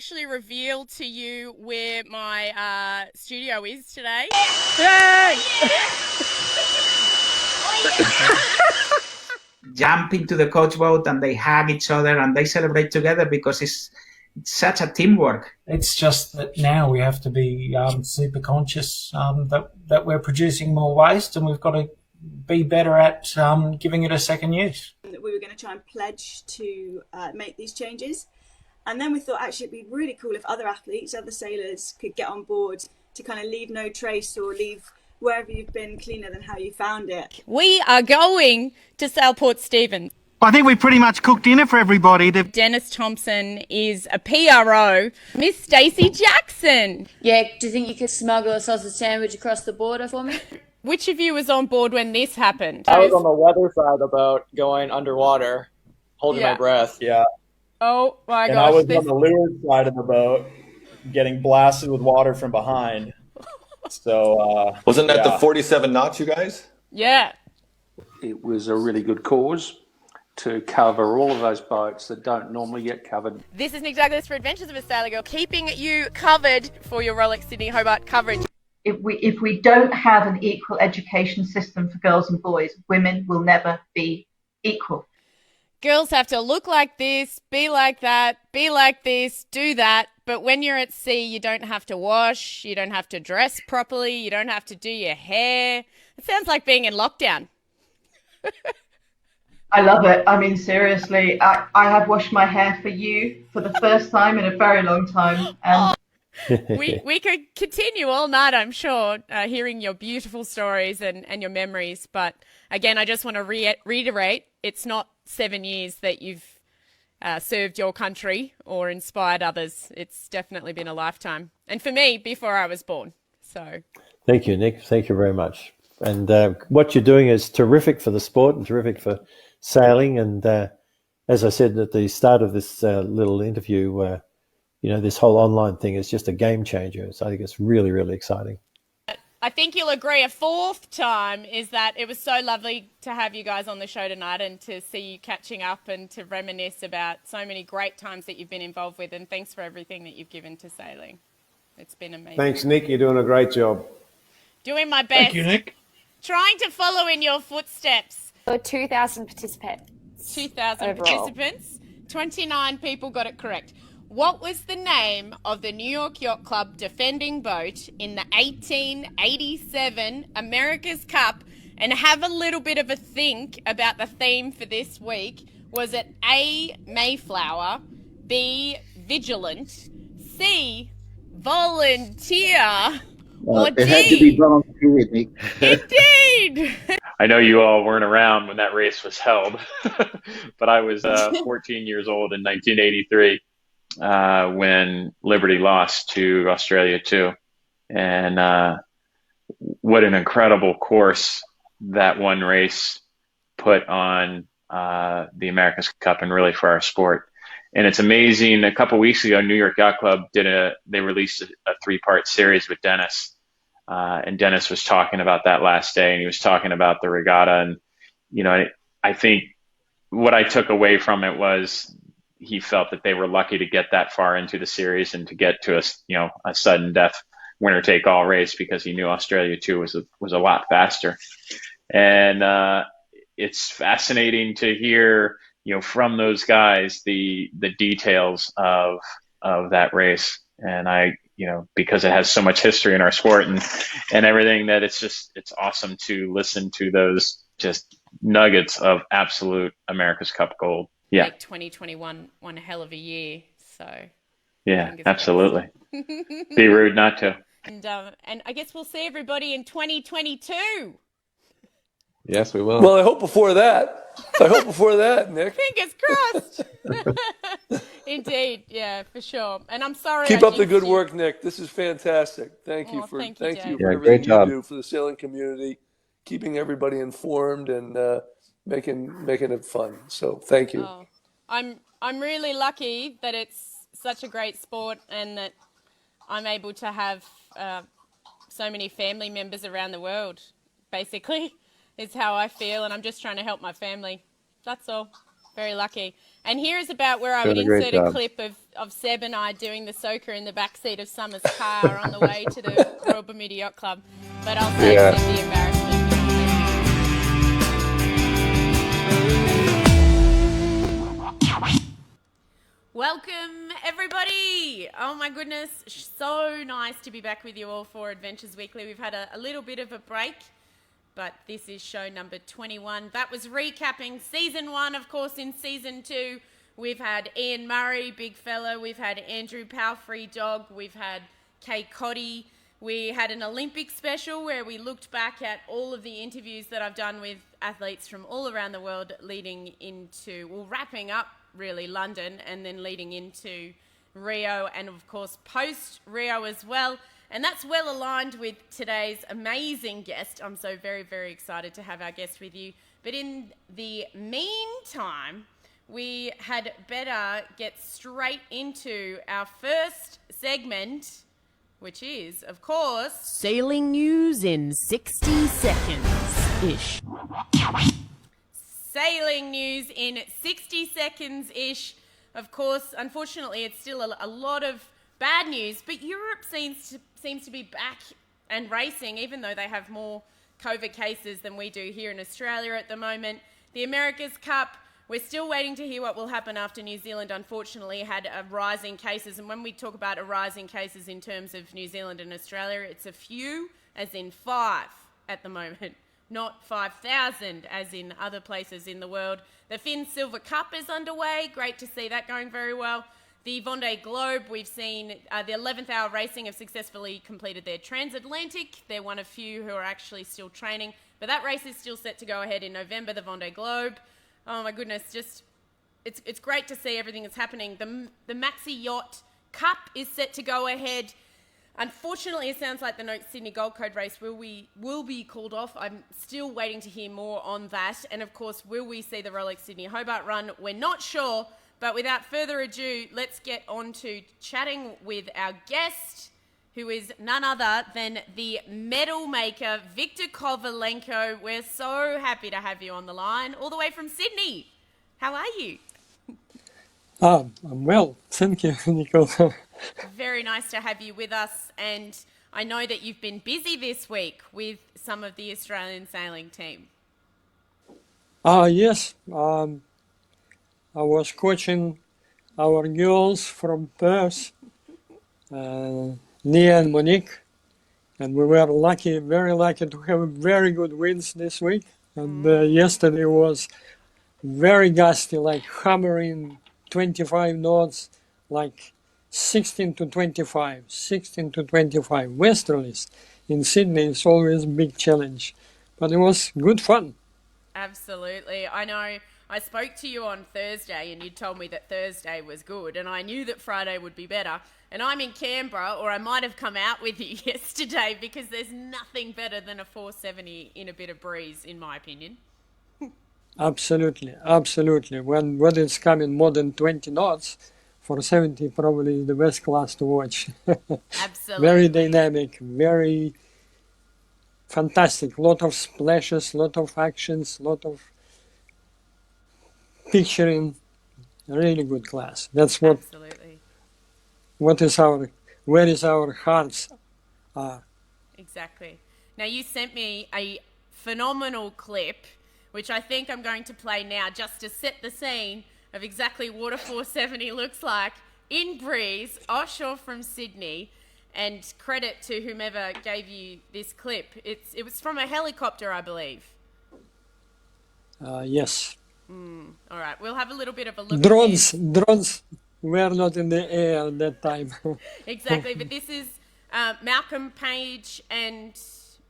actually reveal to you where my studio is today? Yay! Jump into the coach boat and they hug each other and they celebrate together because it's such a teamwork. It's just that now we have to be super conscious that we're producing more waste, and we've got to be better at giving it a second use. We were going to try and pledge to make these changes, and then we thought actually it'd be really cool if other athletes, other sailors could get on board to kind of leave no trace or leave wherever you've been cleaner than how you found it. We are going to sail Port Stephens. I think we pretty much cooked dinner for everybody. Dennis Thompson is a PRO. Miss Stacey Jackson. Yeah, do you think you could smuggle a sausage sandwich across the border for me? Which of you was on board when this happened? I was on the weather side of the boat, going underwater, holding my breath. Yeah. Oh my gosh. And I was on the leeward side of the boat, getting blasted with water from behind. So wasn't that the 47 knots, you guys? Yeah. It was a really good cause to cover all of those boats that don't normally get covered. This is Nick Douglas for Adventures of a Sailor Girl, keeping you covered for your Rolex Sydney Hobart coverage. If we don't have an equal education system for girls and boys, women will never be equal. Girls have to look like this, be like that, be like this, do that. But when you're at sea, you don't have to wash, you don't have to dress properly, you don't have to do your hair. It sounds like being in lockdown. I love it. I mean, seriously, I have washed my hair for you for the first time in a very long time. And we could continue all night, I'm sure, hearing your beautiful stories and your memories. But again, I just want to reiterate, it's not 7 years that you've served your country or inspired others. It's definitely been a lifetime. And for me, before I was born. So thank you, Nick. Thank you very much. And what you're doing is terrific for the sport and terrific for sailing. And as I said at the start of this little interview, this whole online thing is just a game changer. So I think it's really, really exciting. I think you'll agree a fourth time is that it was so lovely to have you guys on the show tonight and to see you catching up and to reminisce about so many great times that you've been involved with. And thanks for everything that you've given to sailing. It's been amazing. Thanks, Nick. You're doing a great job. Doing my best. Thank you, Nick. Trying to follow in your footsteps. 2,000 participants. 2,000 participants. 29 people got it correct. What was the name of the New York Yacht Club defending boat in the 1887 America's Cup? And have a little bit of a think about the theme for this week. Was it A, Mayflower, B, Vigilant, C, Volunteer, or D? It had to be volunteer, Nick. Indeed! I know you all weren't around when that race was held, but I was 14 years old in 1983. When Liberty lost to Australia too. And what an incredible course that one race put on the America's Cup and really for our sport. And it's amazing. A couple of weeks ago, New York Yacht Club they released a 3-part series with Dennis. And Dennis was talking about that last day, and he was talking about the regatta. And, I think what I took away from it was he felt that they were lucky to get that far into the series and to get to a sudden death winner take all race, because he knew Australia too was a lot faster. And it's fascinating to hear from those guys the details of that race. And because it has so much history in our sport and everything, that it's awesome to listen to those just nuggets of absolute America's Cup gold. Yeah. Make 2021 one hell of a year. So yeah, absolutely. Be rude not to. And I guess we'll see everybody in 2022. Yes, we will. Well, I hope before that, Nick. Fingers crossed. Indeed, yeah, for sure. And I'm sorry. Keep up the good work, Nick. This is fantastic. Thank you for everything you do for the sailing community, keeping everybody informed and making it fun. So thank you. Oh, I'm really lucky that it's such a great sport and that I'm able to have so many family members around the world. Basically, is how I feel, and I'm just trying to help my family. That's all. Very lucky. And here is about where I Doing would a great insert a job. clip of Seb and I doing the soaker in the backseat of Summer's car on the way to the Royal Bermuda Yacht Club. But I'll save Yeah. Seb the embarrassment. Welcome, everybody. Oh, my goodness. So nice to be back with you all for Adventures Weekly. We've had a little bit of a break, but this is show number 21. That was recapping season 1. Of course, in season 2, we've had Ian Murray, big fella. We've had Andrew Palfrey, dog. We've had Kay Coddy. We had an Olympic special where we looked back at all of the interviews that I've done with athletes from all around the world leading into, well, wrapping up really London and then leading into Rio and of course post Rio as well. And that's well aligned with today's amazing guest. I'm so very, very excited to have our guest with you. But in the meantime, we had better get straight into our first segment, which is, of course, Sailing news in 60 seconds-ish. Sailing news in 60 seconds-ish. Of course, unfortunately, it's still a lot of bad news, but Europe seems to be back and racing, even though they have more COVID cases than we do here in Australia at the moment. The America's Cup, we're still waiting to hear what will happen after New Zealand, unfortunately, had a rise in cases. And when we talk about a rise in cases in terms of New Zealand and Australia, it's a few, as in 5 at the moment. Not 5,000 as in other places in the world. The Finn Silver Cup is underway. Great to see that going very well. The Vendée Globe, we've seen the 11th hour racing have successfully completed their transatlantic. They're one of few who are actually still training. But that race is still set to go ahead in November, the Vendée Globe. Oh my goodness, just it's great to see everything that's happening. The Maxi Yacht Cup is set to go ahead. Unfortunately, it sounds like the Sydney Gold Coast race will be called off. I'm still waiting to hear more on that. And of course, will we see the Rolex Sydney Hobart run? We're not sure. But without further ado, let's get on to chatting with our guest, who is none other than the medal maker, Victor Kovalenko. We're so happy to have you on the line, all the way from Sydney. How are you? I'm well, thank you, Nicole. Very nice to have you with us, and I know that you've been busy this week with some of the Australian sailing team. Yes, I was coaching our girls from Perth, Nia and Monique, and we were lucky, very lucky to have very good winds this week. And yesterday was very gusty, like hammering 25 knots, like 16 to 25 westerlies. In Sydney, it's always a big challenge, but it was good fun. Absolutely. I know I spoke to you on Thursday and you told me that Thursday was good, and I knew that Friday would be better. And I'm in Canberra, or I might have come out with you yesterday, because there's nothing better than a 470 in a bit of breeze, in my opinion. Absolutely, absolutely. When it's coming more than 20 knots, 470 probably is the best class to watch. Absolutely. Very dynamic, very fantastic. Lot of splashes, lot of actions, lot of picturing. Really good class. That's what. Absolutely. Where is our hearts are. Exactly. Now, you sent me a phenomenal clip, which I think I'm going to play now just to set the scene of exactly what a 470 looks like in breeze offshore from Sydney. And credit to whomever gave you this clip. It was from a helicopter, I believe. Yes. All right, we'll have a little bit of a look. Drones were not in the air at that time. Exactly, but this is Malcolm Page and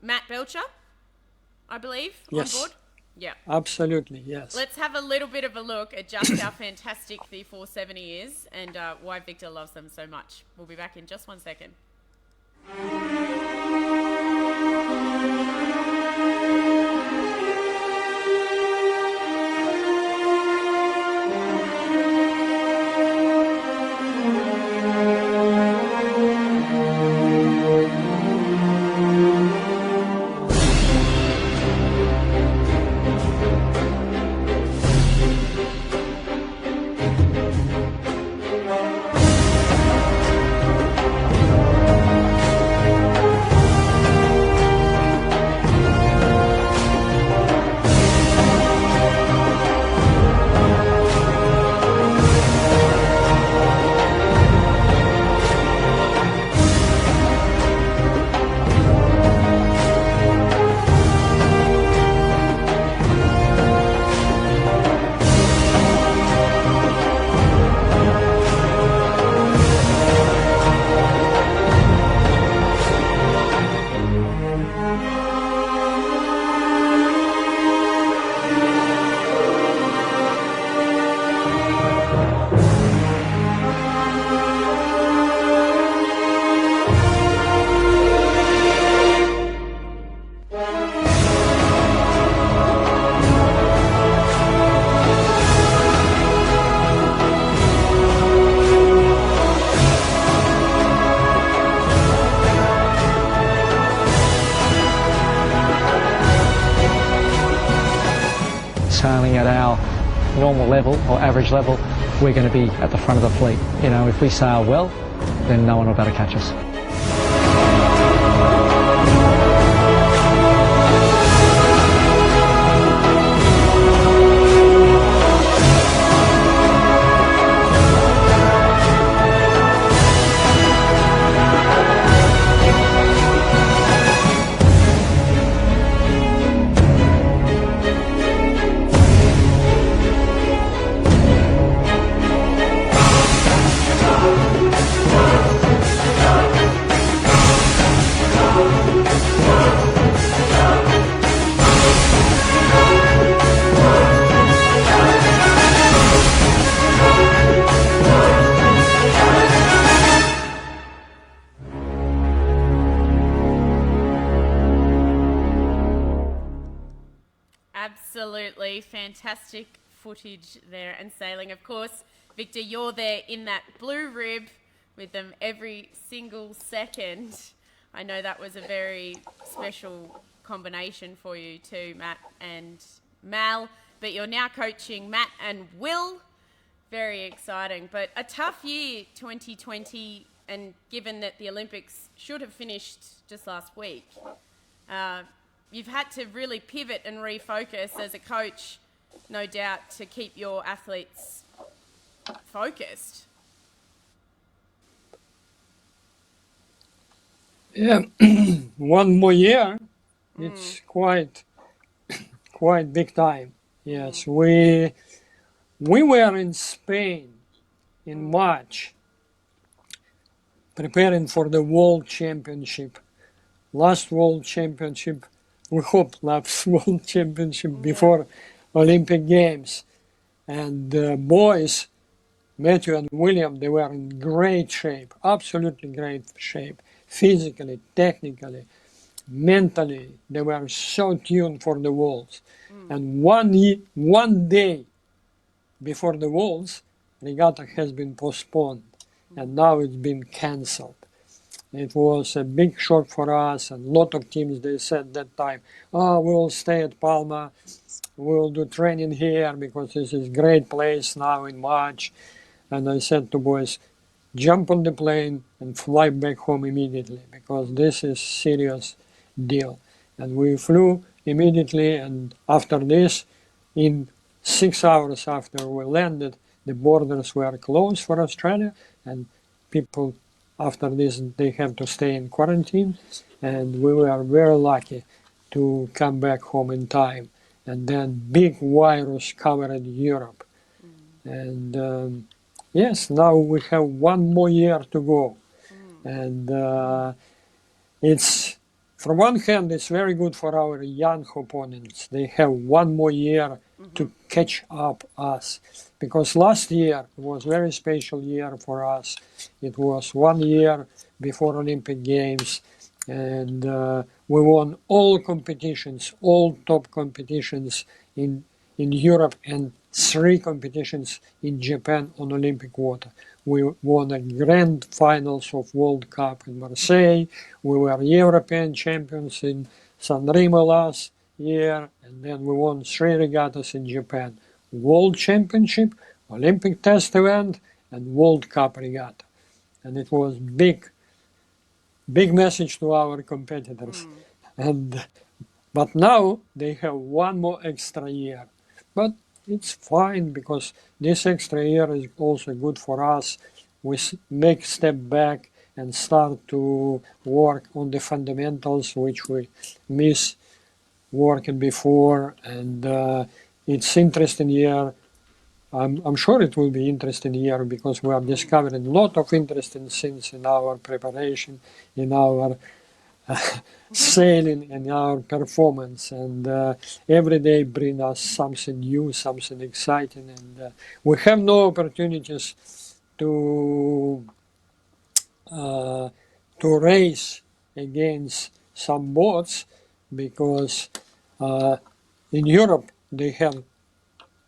Matt Belcher, I believe, yes. on board. Yeah. Absolutely, yes. Let's have a little bit of a look at just how fantastic the 470 is and why Victor loves them so much. We'll be back in just 1 second. at our normal level or average level, we're going to be at the front of the fleet. You know, if we sail well, then no one will be able to catch us. Absolutely fantastic footage there and sailing. Of course, Victor, you're there in that blue rib with them every single second. I know that was a very special combination for you too, Matt and Mal, but you're now coaching Matt and Will. Very exciting, but a tough year, 2020, and given that the Olympics should have finished just last week, you've had to really pivot and refocus as a coach, no doubt, to keep your athletes focused. Yeah, one more year, it's quite big time. Yes, we were in Spain in March, preparing for the World Championship. Last World Championship, we hope last World Championship before Olympic Games. And the boys, Matthew and William, they were in great shape, absolutely great shape. Physically, technically, mentally, they were so tuned for the Worlds. And one day before the Worlds, regatta has been postponed, and now it's been cancelled. It was a big shock for us, and a lot of teams, they said that time, we'll stay at Palma, we'll do training here because this is a great place now in March. And I said to boys, jump on the plane and fly back home immediately because this is serious deal. And we flew immediately, and after this, in 6 hours after we landed, the borders were closed for Australia, and people after this they have to stay in quarantine, and we were very lucky to come back home in time. And then big virus covered Europe. And yes, now we have one more year to go. And it's, from one hand, it's very good for our young opponents. They have one more year to catch up us. Because last year was a very special year for us. It was 1 year before Olympic Games. And we won all competitions, all top competitions in Europe, and 3 competitions in Japan on Olympic water. We won the grand finals of World Cup in Marseille. We were European champions in San Remo last year, and then we won 3 regattas in Japan. World Championship, Olympic test event, and World Cup regatta. And it was big message to our competitors. But now they have one more extra year. But it's fine because this extra year is also good for us. We make step back and start to work on the fundamentals which we miss working before. And it's interesting year. I'm sure it will be interesting year because we are discovering a lot of interesting things in our preparation, in our sailing, and our performance. And every day bring us something new, something exciting. And we have no opportunities to race against some boats because in Europe they have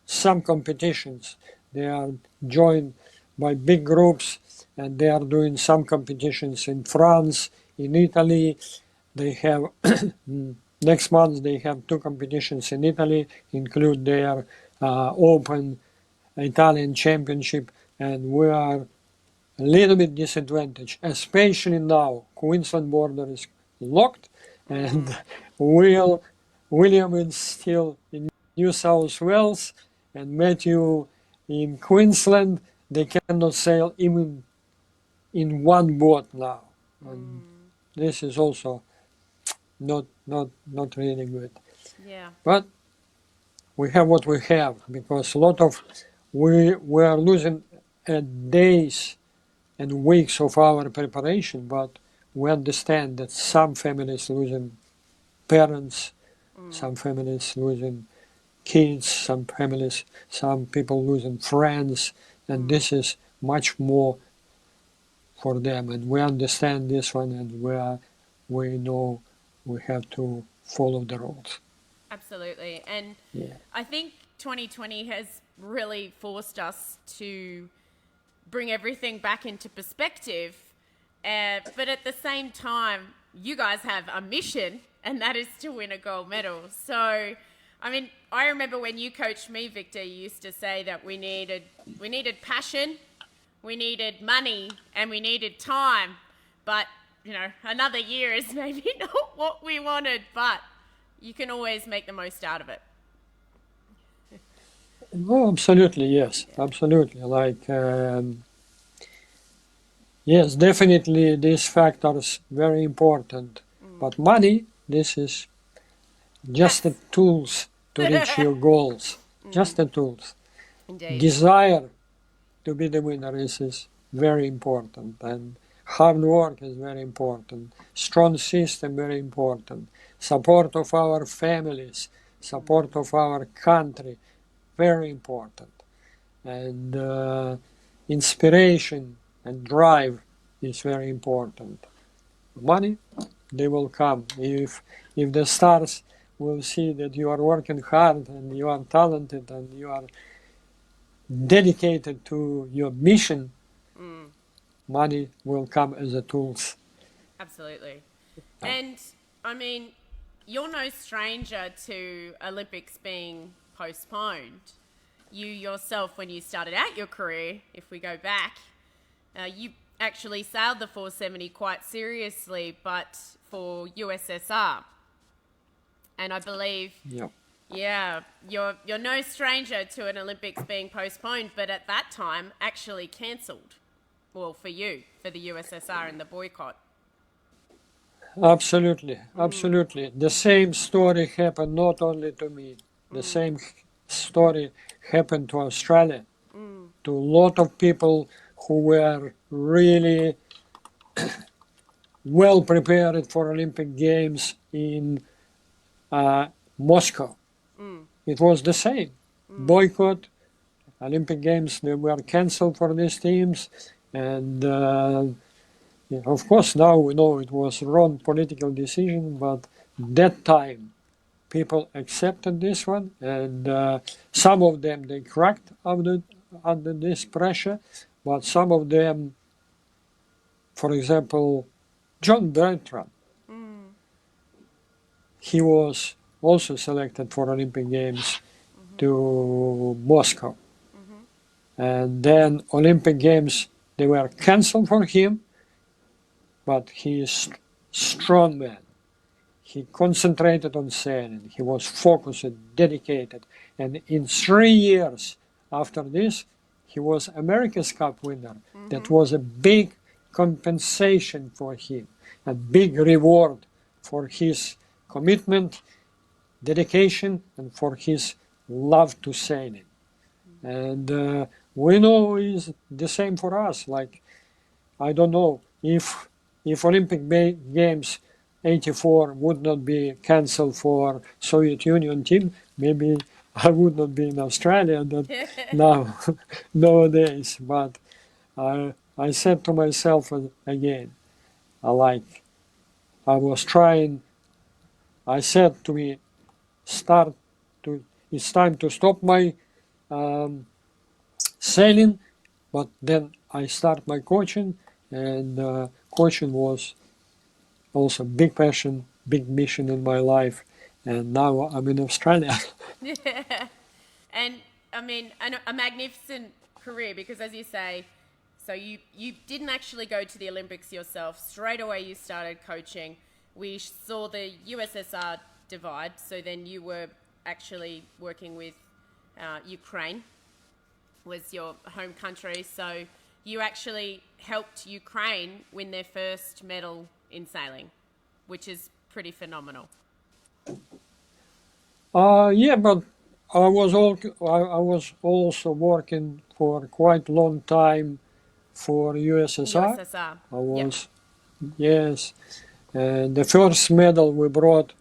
some competitions. They are joined by big groups, and they are doing some competitions in France, in Italy. They have next month they have 2 competitions in Italy, include their Open, Italian Championship, and we are a little bit disadvantaged, especially now. Queensland border is locked, and William is still in New South Wales, and Matthew in Queensland. They cannot sail even in one boat now, and this is also not really good. Yeah. But we have what we have, because a lot of we are losing days and weeks of our preparation, but we understand that some families losing parents, some families losing kids, some people losing friends, and this is much more for them, and we understand this one, and we know we have to follow the rules. Absolutely. And Yeah. I think 2020 has really forced us to bring everything back into perspective. But at the same time, you guys have a mission, and that is to win a gold medal. So, I mean, I remember when you coached me, Victor, you used to say that we needed passion, we needed money, and we needed time. But, you know, another year is maybe not what we wanted, but you can always make the most out of it. Oh, absolutely, yes, absolutely. Yes, definitely these factors very important. But money, this is just the tools to reach your goals. Just the tools. Indeed. Desire to be the winner is very important, and hard work is very important. Strong system very important. Support of our families, support of our country, very important. And inspiration and drive is very important. Money, they will come. If the stars will see that you are working hard and you are talented and you are dedicated to your mission, money will come as a tools. Absolutely. And, I mean, you're no stranger to Olympics being postponed. You yourself, when you started out your career, if we go back, you actually sailed the 470 quite seriously, but for USSR. And I believe, yeah, you're no stranger to an Olympics being postponed, but at that time actually cancelled. Well, for you, for the USSR and the boycott. Absolutely, absolutely. The same story happened not only to me. The same story happened to Australia, to a lot of people who were really well prepared for Olympic Games in Moscow. It was the same. Boycott, Olympic Games, they were cancelled for these teams, and of course now we know it was wrong political decision, but that time people accepted this one, and some of them they cracked under this pressure, but some of them, for example, John Bertrand, he was also selected for Olympic Games to Moscow, and then Olympic Games they were cancelled for him, but he is strong man. He concentrated on sailing. He was focused, dedicated, and in 3 years after this, he was America's Cup winner. That was a big compensation for him, a big reward for his commitment, dedication, and for his love to sailing. And we know is the same for us. Like, I don't know if Olympic Games 84 would not be cancelled for Soviet Union team, maybe I would not be in Australia now nowadays. But I said to myself again, I was trying. I said to me, it's time to stop my sailing, but then I start my coaching, and coaching was also big passion, big mission in my life, and now I'm in Australia. And I mean, a magnificent career because, as you say, so you didn't actually go to the Olympics yourself. Straight away you started coaching. We saw the USSR divide, so then you were actually working with Ukraine, was your home country. So you actually helped Ukraine win their first medal in sailing, which is pretty phenomenal. Yeah, but I was also working for quite a long time for USSR. USSR. I was, yes, and the first medal we brought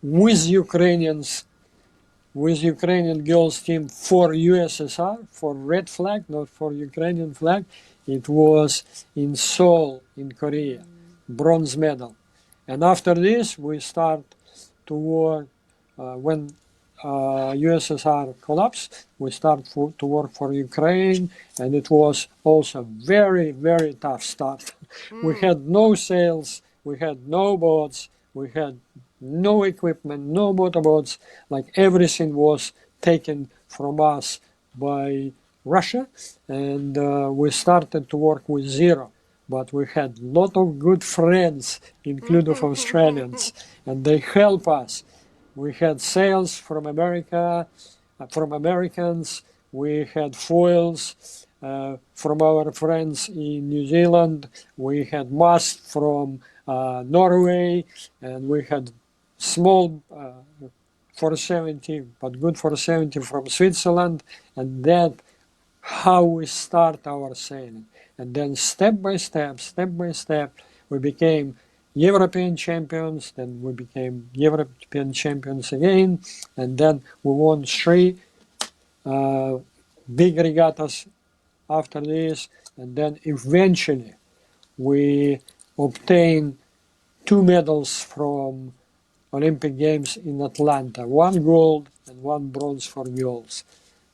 with Ukrainian girls team for USSR, for red flag, not for Ukrainian flag. It was in Seoul, in Korea, bronze medal. And after this, we start to work when USSR collapsed. We start to work for Ukraine, and it was also very, very tough start. We had no sails, we had no boats, we had no equipment, no motorboats. Like everything was taken from us by Russia, and we started to work with zero. But we had a lot of good friends, including Australians, and they helped us. We had sails from America, from Americans. We had foils from our friends in New Zealand. We had masts from Norway, and we had small 470, but good 470 from Switzerland, and that how we start our sailing. And then step by step, we became European champions, then we became European champions again, and then we won 3 big regattas after this, and then eventually we obtained 2 medals from Olympic Games in Atlanta, 1 gold and 1 bronze for girls.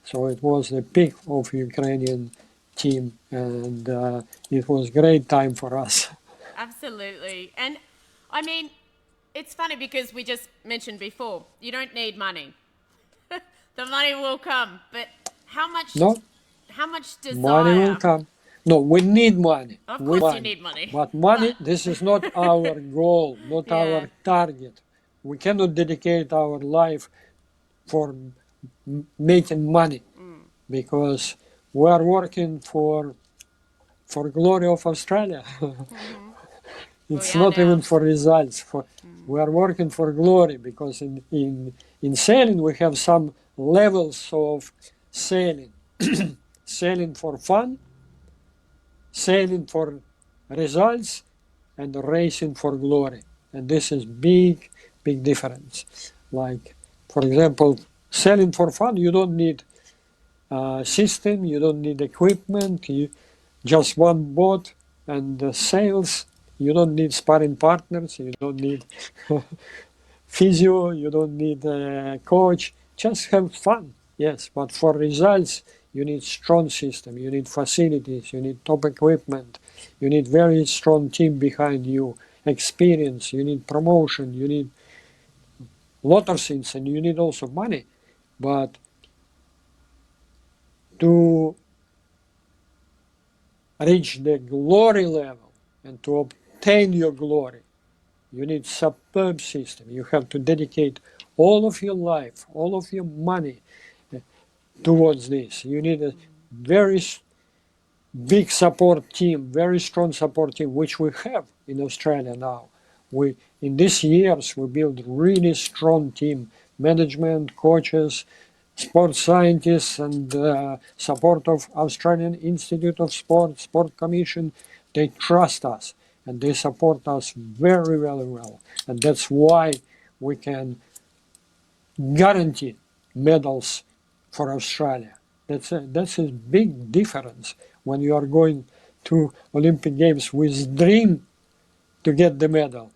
So it was the peak of Ukrainian team, and it was a great time for us. Absolutely. And I mean, it's funny because we just mentioned before, you don't need money. The money will come, but how much desire? Money will come. No, we need money. Of course you need money. But money, this is not our goal, not our target. We cannot dedicate our life for making money because we are working for glory of Australia. It's not even for results. We are working for glory because in sailing we have some levels of sailing. Sailing for fun, sailing for results, and racing for glory. And this is big difference. Like, for example, sailing for fun, you don't need system, you don't need equipment, just one boat and sails. You don't need sparring partners, you don't need physio, you don't need a coach. Just have fun, yes. But for results, you need strong system, you need facilities, you need top equipment, you need very strong team behind you, experience, you need promotion, you need a lot of things, and you need also money. But to reach the glory level and to obtain your glory, you need superb system. You have to dedicate all of your life, all of your money towards this. You need a very big support team, very strong support team, which we have in Australia now. In these years, we build really strong team, management, coaches, sports scientists, and support of Australian Institute of Sport, Sport Commission. They trust us and they support us very, very well. And that's why we can guarantee medals for Australia. That's a big difference when you are going to Olympic Games with dream to get the medal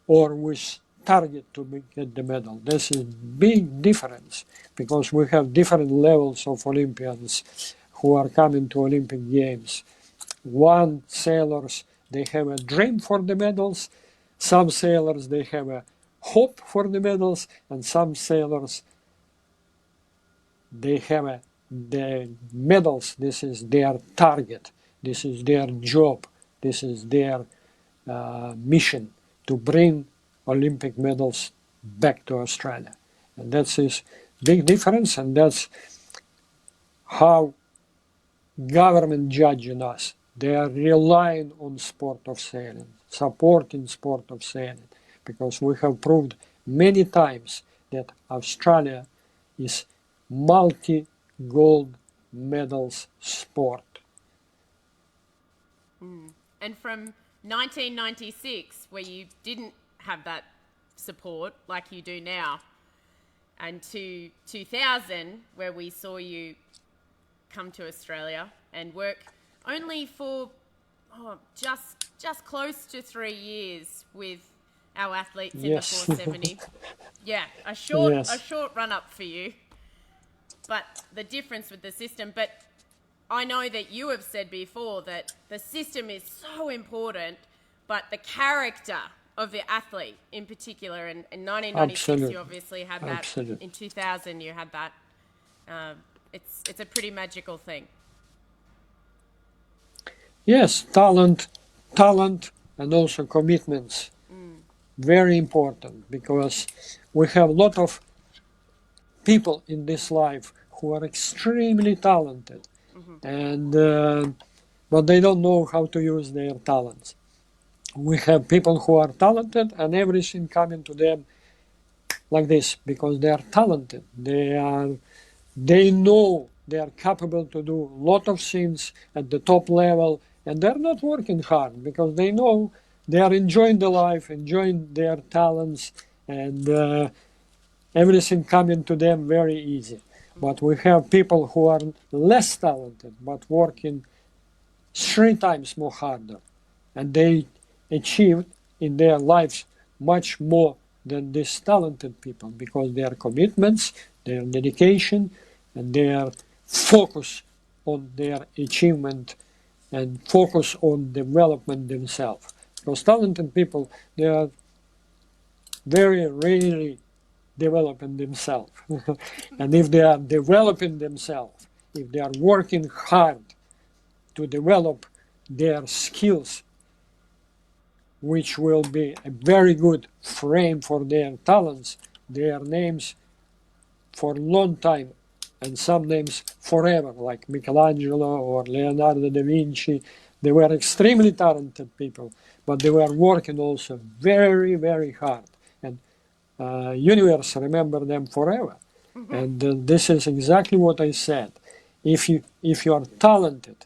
or with target to get the medal. This is big difference because we have different levels of Olympians who are coming to Olympic Games. One sailors, they have a dream for the medals. Some sailors, they have a hope for the medals, and some sailors they have the medals. This is their target. This is their job. This is their mission to bring Olympic medals back to Australia. And that's a big difference, and that's how government judging us. They are relying on sport of sailing, supporting sport of sailing, because we have proved many times that Australia is multi-gold medals sport. And from 1996, where you didn't have that support like you do now, and to 2000, where we saw you come to Australia and work only for just close to 3 years with our athletes in the 470. Yeah, a short run up for you. But the difference with the system, but I know that you have said before that the system is so important, but the character of the athlete in particular, in 1996 you obviously had that. Absolutely. In 2000 you had that. It's a pretty magical thing. Yes, talent, and also commitments. Very important, because we have a lot of people in this life who are extremely talented, and but they don't know how to use their talents. We have people who are talented and everything coming to them like this because they are talented. They know they are capable to do a lot of things at the top level, and they're not working hard because they know they are enjoying the life, enjoying their talents, and everything coming to them very easy. But we have people who are less talented but working 3 times more harder, and they achieved in their lives much more than these talented people because their commitments, their dedication, and their focus on their achievement and focus on development themselves. Because talented people, they are very rarely developing themselves. And if they are developing themselves, if they are working hard to develop their skills, which will be a very good frame for their talents, their names for a long time, and some names forever, like Michelangelo or Leonardo da Vinci. They were extremely talented people, but they were working also very, very hard. And universe remember them forever. And this is exactly what I said. If you are talented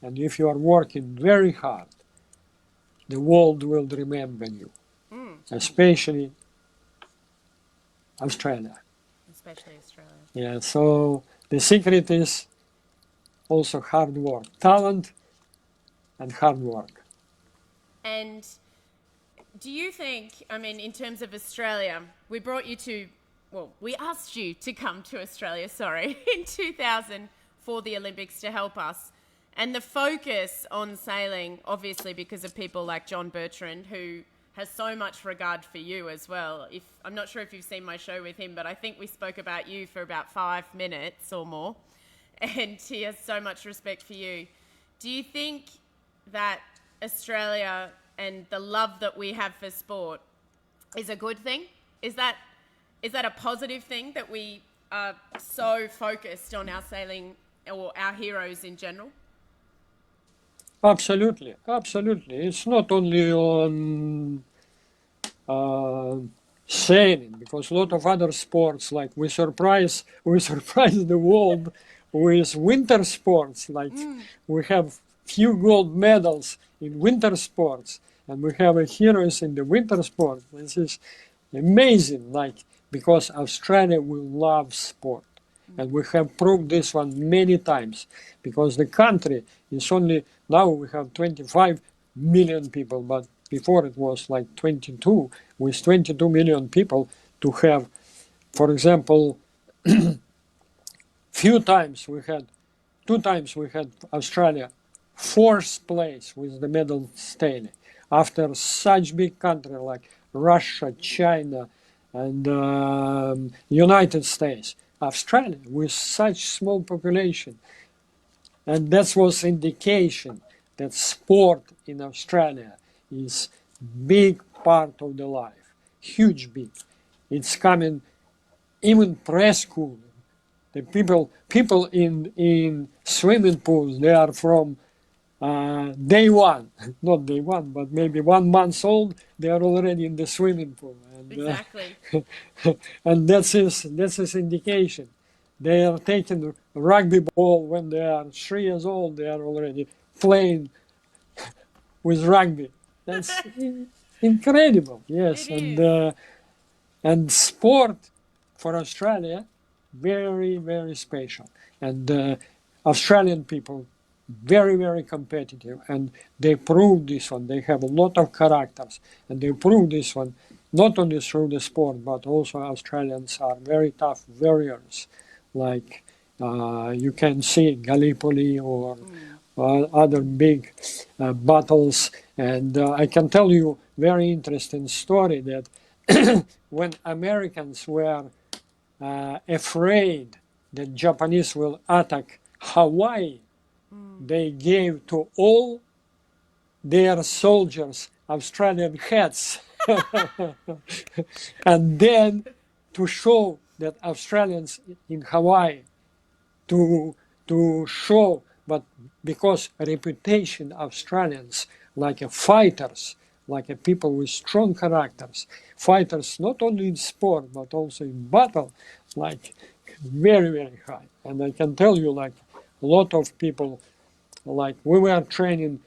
and if you are working very hard, the world will remember you, especially Australia. Especially Australia. Yeah, so the secret is also hard work, talent and hard work. And do you think, I mean, in terms of Australia, we asked you to come to Australia, in 2000 for the Olympics to help us. And the focus on sailing, obviously because of people like John Bertrand, who has so much regard for you as well. I'm not sure if you've seen my show with him, but I think we spoke about you for about 5 minutes or more. And he has so much respect for you. Do you think that Australia and the love that we have for sport is a good thing? Is that a positive thing that we are so focused on our sailing or our heroes in general? Absolutely. It's not only on sailing, because a lot of other sports, like we surprise the world with winter sports. Like we have few gold medals in winter sports, and we have heroes in the winter sport. This is amazing, because Australia will love sport. And we have proved this one many times, because the country is only, now we have 25 million people, but before it was like 22, with 22 million people to have, for example, two times we had Australia 4th place with the medal tally, after such big country like Russia, China, and United States. Australia with such small population. And that was indication that sport in Australia is big part of the life, huge big. It's coming even preschool. The people in swimming pools, they are from day one, not day one, but maybe 1 month old, they are already in the swimming pool. And, exactly. And that's his indication. They are taking rugby ball when they are 3 years old. They are already playing with rugby. That's incredible. Yes, and sport for Australia, very, very special. And Australian people, very, very competitive. And they prove this one. They have a lot of characters. And they prove this one, not only through the sport, but also Australians are very tough warriors. Like you can see Gallipoli or other big battles. And I can tell you very interesting story that when Americans were afraid that Japanese will attack Hawaii, they gave to all their soldiers Australian hats. And then to show that Australians in Hawaii, to show, but because reputation Australians like fighters, like people with strong characters, fighters not only in sport but also in battle, like very, very high. And I can tell you, like a lot of people, like we were training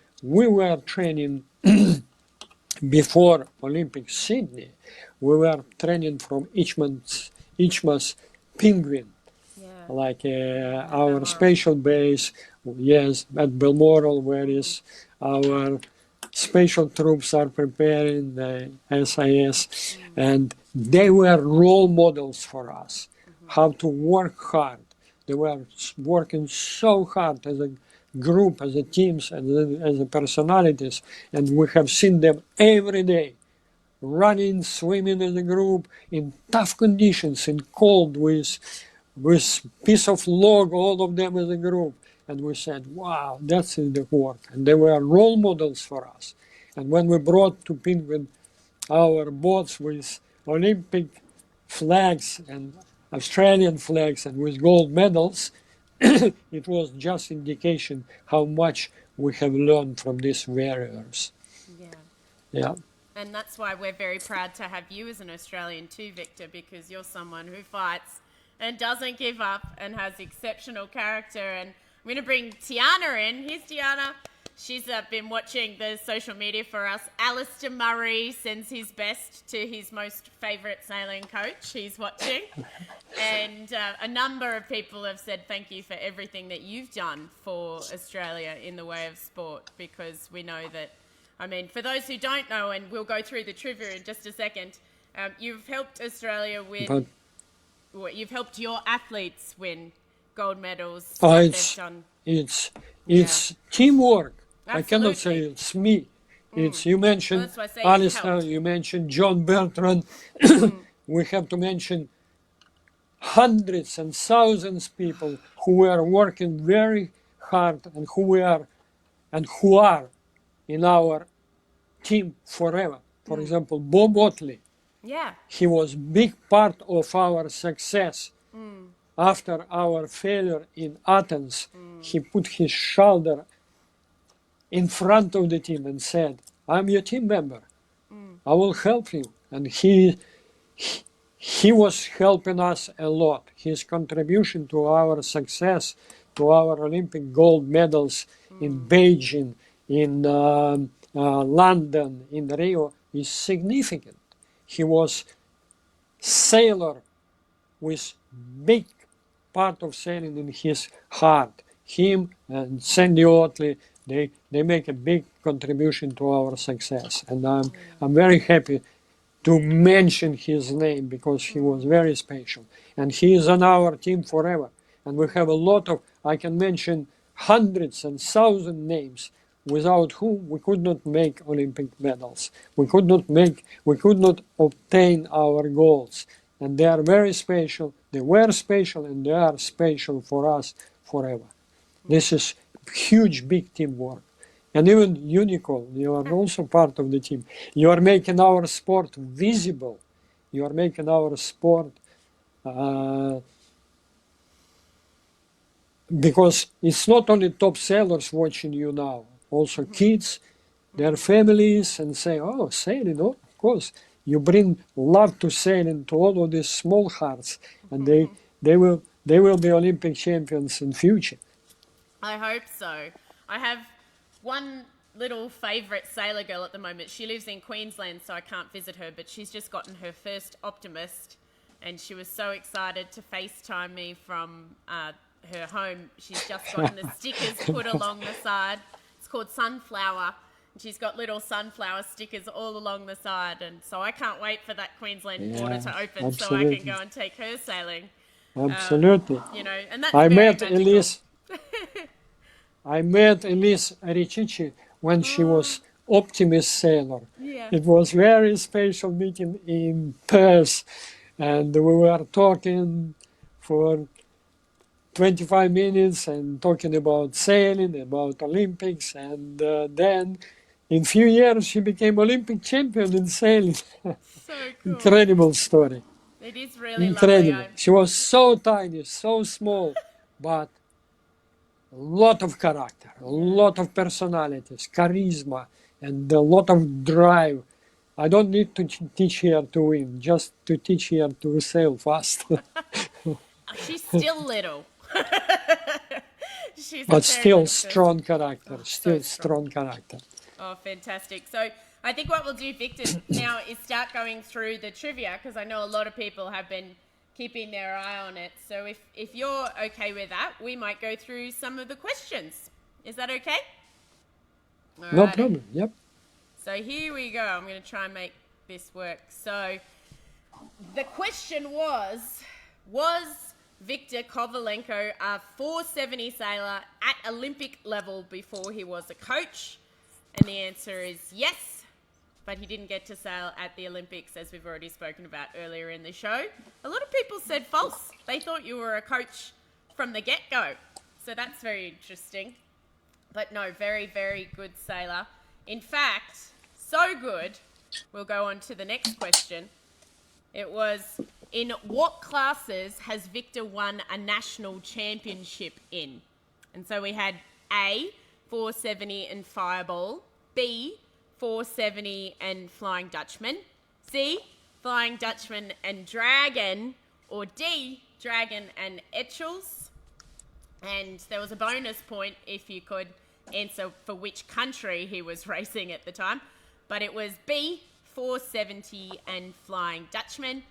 before Olympic Sydney. We were training from Ichmas Penguin, like our spatial base, yes, at Balmoral, where is our special troops are preparing, the SIS, and they were role models for us, how to work hard. They were working so hard as a group, as a teams, as a personalities, and we have seen them every day, running, swimming as a group, in tough conditions, in cold, with piece of log, all of them as a group. And we said, wow, that's the work. And they were role models for us. And when we brought to Penguin our boats with Olympic flags and Australian flags and with gold medals, it was just indication how much we have learned from these warriors. Yeah. And that's why we're very proud to have you as an Australian too, Victor, because you're someone who fights and doesn't give up and has exceptional character. And I'm going to bring Tiana in. Here's Tiana. She's been watching the social media for us. Alistair Murray sends his best to his most favourite sailing coach. He's watching. And a number of people have said thank you for everything that you've done for Australia in the way of sport, because we know that, I mean, for those who don't know, and we'll go through the trivia in just a second, you've helped Australia win, you've helped your athletes win gold medals. It's teamwork. Absolutely. I cannot say it's me. It's you mentioned Alistair, you mentioned John Bertrand. We have to mention hundreds and thousands of people who were working very hard and who are in our team forever. For example, Bob Otley. Yeah. He was big part of our success. After our failure in Athens, he put his shoulder in front of the team and said, I'm your team member. I will help you. And he was helping us a lot. His contribution to our success, to our Olympic gold medals in Beijing, in London, in Rio, is significant. He was sailor with big part of sailing in his heart. Him and Sandy Otley, they make a big contribution to our success. And I'm very happy to mention his name because he was very special. And he is on our team forever. And we have a lot of, I can mention hundreds and thousands names without whom we could not make Olympic medals. We could not obtain our goals. And they are very special, They were special and they are special for us forever. This is huge, big teamwork. And even Unicorn, you are also part of the team. You are making our sport visible. You are making our sport because it's not only top sailors watching you now, also kids, their families, and say, oh, sailing, oh, of course. You bring love to sailing to all of these small hearts, and they will be Olympic champions in future. I hope so. I have one little favourite sailor girl at the moment. She lives in Queensland, so I can't visit her, but she's just gotten her first Optimist, and she was so excited to FaceTime me from her home. She's just gotten the stickers put along the side. It's called Sunflower. She's got little sunflower stickers all along the side, and so I can't wait for that Queensland border to open, absolutely. so I can go and take her sailing. Absolutely. And that's I very met magical. Elise. I met Elise Riccici when she was Optimist sailor. Yeah. It was very special meeting in Perth, and we were talking for 25 minutes and talking about sailing, about Olympics, and then in few years she became Olympic champion in sailing. So cool. Incredible story. It is really Incredible. lovely. She was so tiny, so small, but a lot of character, a lot of personalities, charisma, and a lot of drive. I don't need to teach her to win, just to teach her to sail fast. She's still little. She's But still strong. strong character, still strong character. Oh, fantastic. So I think what we'll do, Victor, now is start going through the trivia, because I know a lot of people have been keeping their eye on it. So if you're okay with that, we might go through some of the questions. Is that okay? Alrighty. No problem, yep. So here we go. I'm going to try and make this work. So the question was Victor Kovalenko a 470 sailor at Olympic level before he was a coach? And the answer is yes, but he didn't get to sail at the Olympics, as we've already spoken about earlier in the show. A lot of people said false. They thought you were a coach from the get-go. So that's very interesting. But no, very, very good sailor. In fact, so good, we'll go on to the next question. It was, in what classes has Victor won a national championship in? And so we had A, 470 and fireball, B, 470 and Flying Dutchman, C, Flying Dutchman and Dragon, or D, Dragon and Etchells. And there was a bonus point if you could answer for which country he was racing at the time. But it was B, 470 and Flying Dutchman,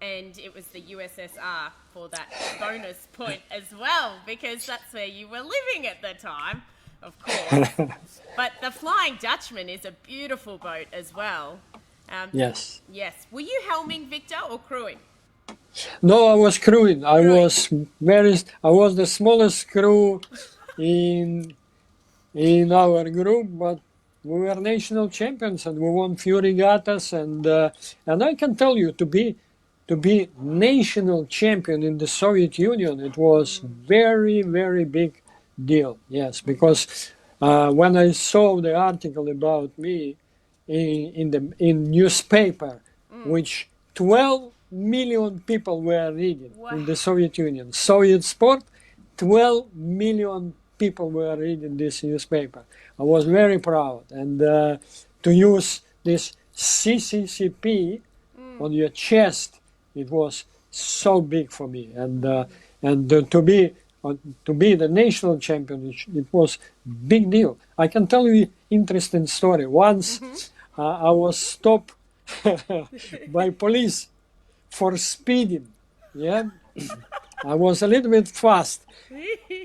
and it was the USSR for that bonus point as well, because that's where you were living at the time, of course. But the Flying Dutchman is a beautiful boat as well. Yes. Yes. Were you helming, Victor, or crewing? No, I was crewing. I was the smallest crew in our group, but we were national champions and we won few regattas, and I can tell you, to be national champion in the Soviet Union, it was very, very big deal. Yes, because when I saw the article about me in newspaper, which 12 million people were reading in the Soviet Union, Soviet sport, 12 million people were reading this newspaper. I was very proud, and to use this CCCP on your chest, it was so big for me, and to be the national champion, it was big deal. I can tell you interesting story. Once I was stopped by police for speeding. Yeah, I was a little bit fast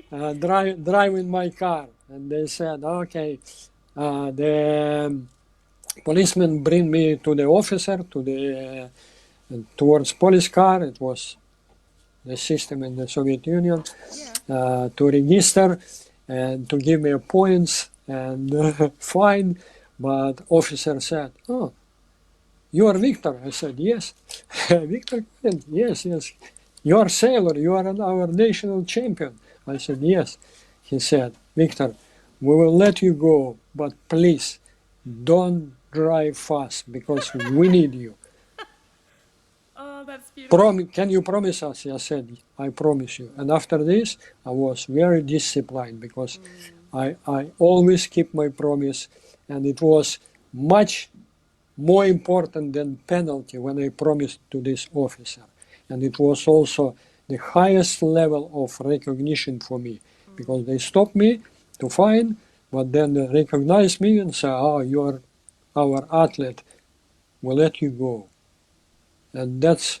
driving my car, and they said, okay, the policeman bring me to the officer, towards police car. It was the system in the Soviet Union, to register and to give me points and fine. But officer said, oh, you are Victor? I said, yes. Victor, yes. "You are sailor, you are our national champion." I said, "Yes." He said, "Victor, we will let you go, but please don't drive fast because we need you." Oh, that's beautiful. Can you promise us? I said, "I promise you." And after this, I was very disciplined because I always keep my promise, and it was much more important than penalty when I promised to this officer. And it was also the highest level of recognition for me, because they stopped me to fine, but then they recognized me and say, "Oh, you are our athlete, we'll let you go." And that's,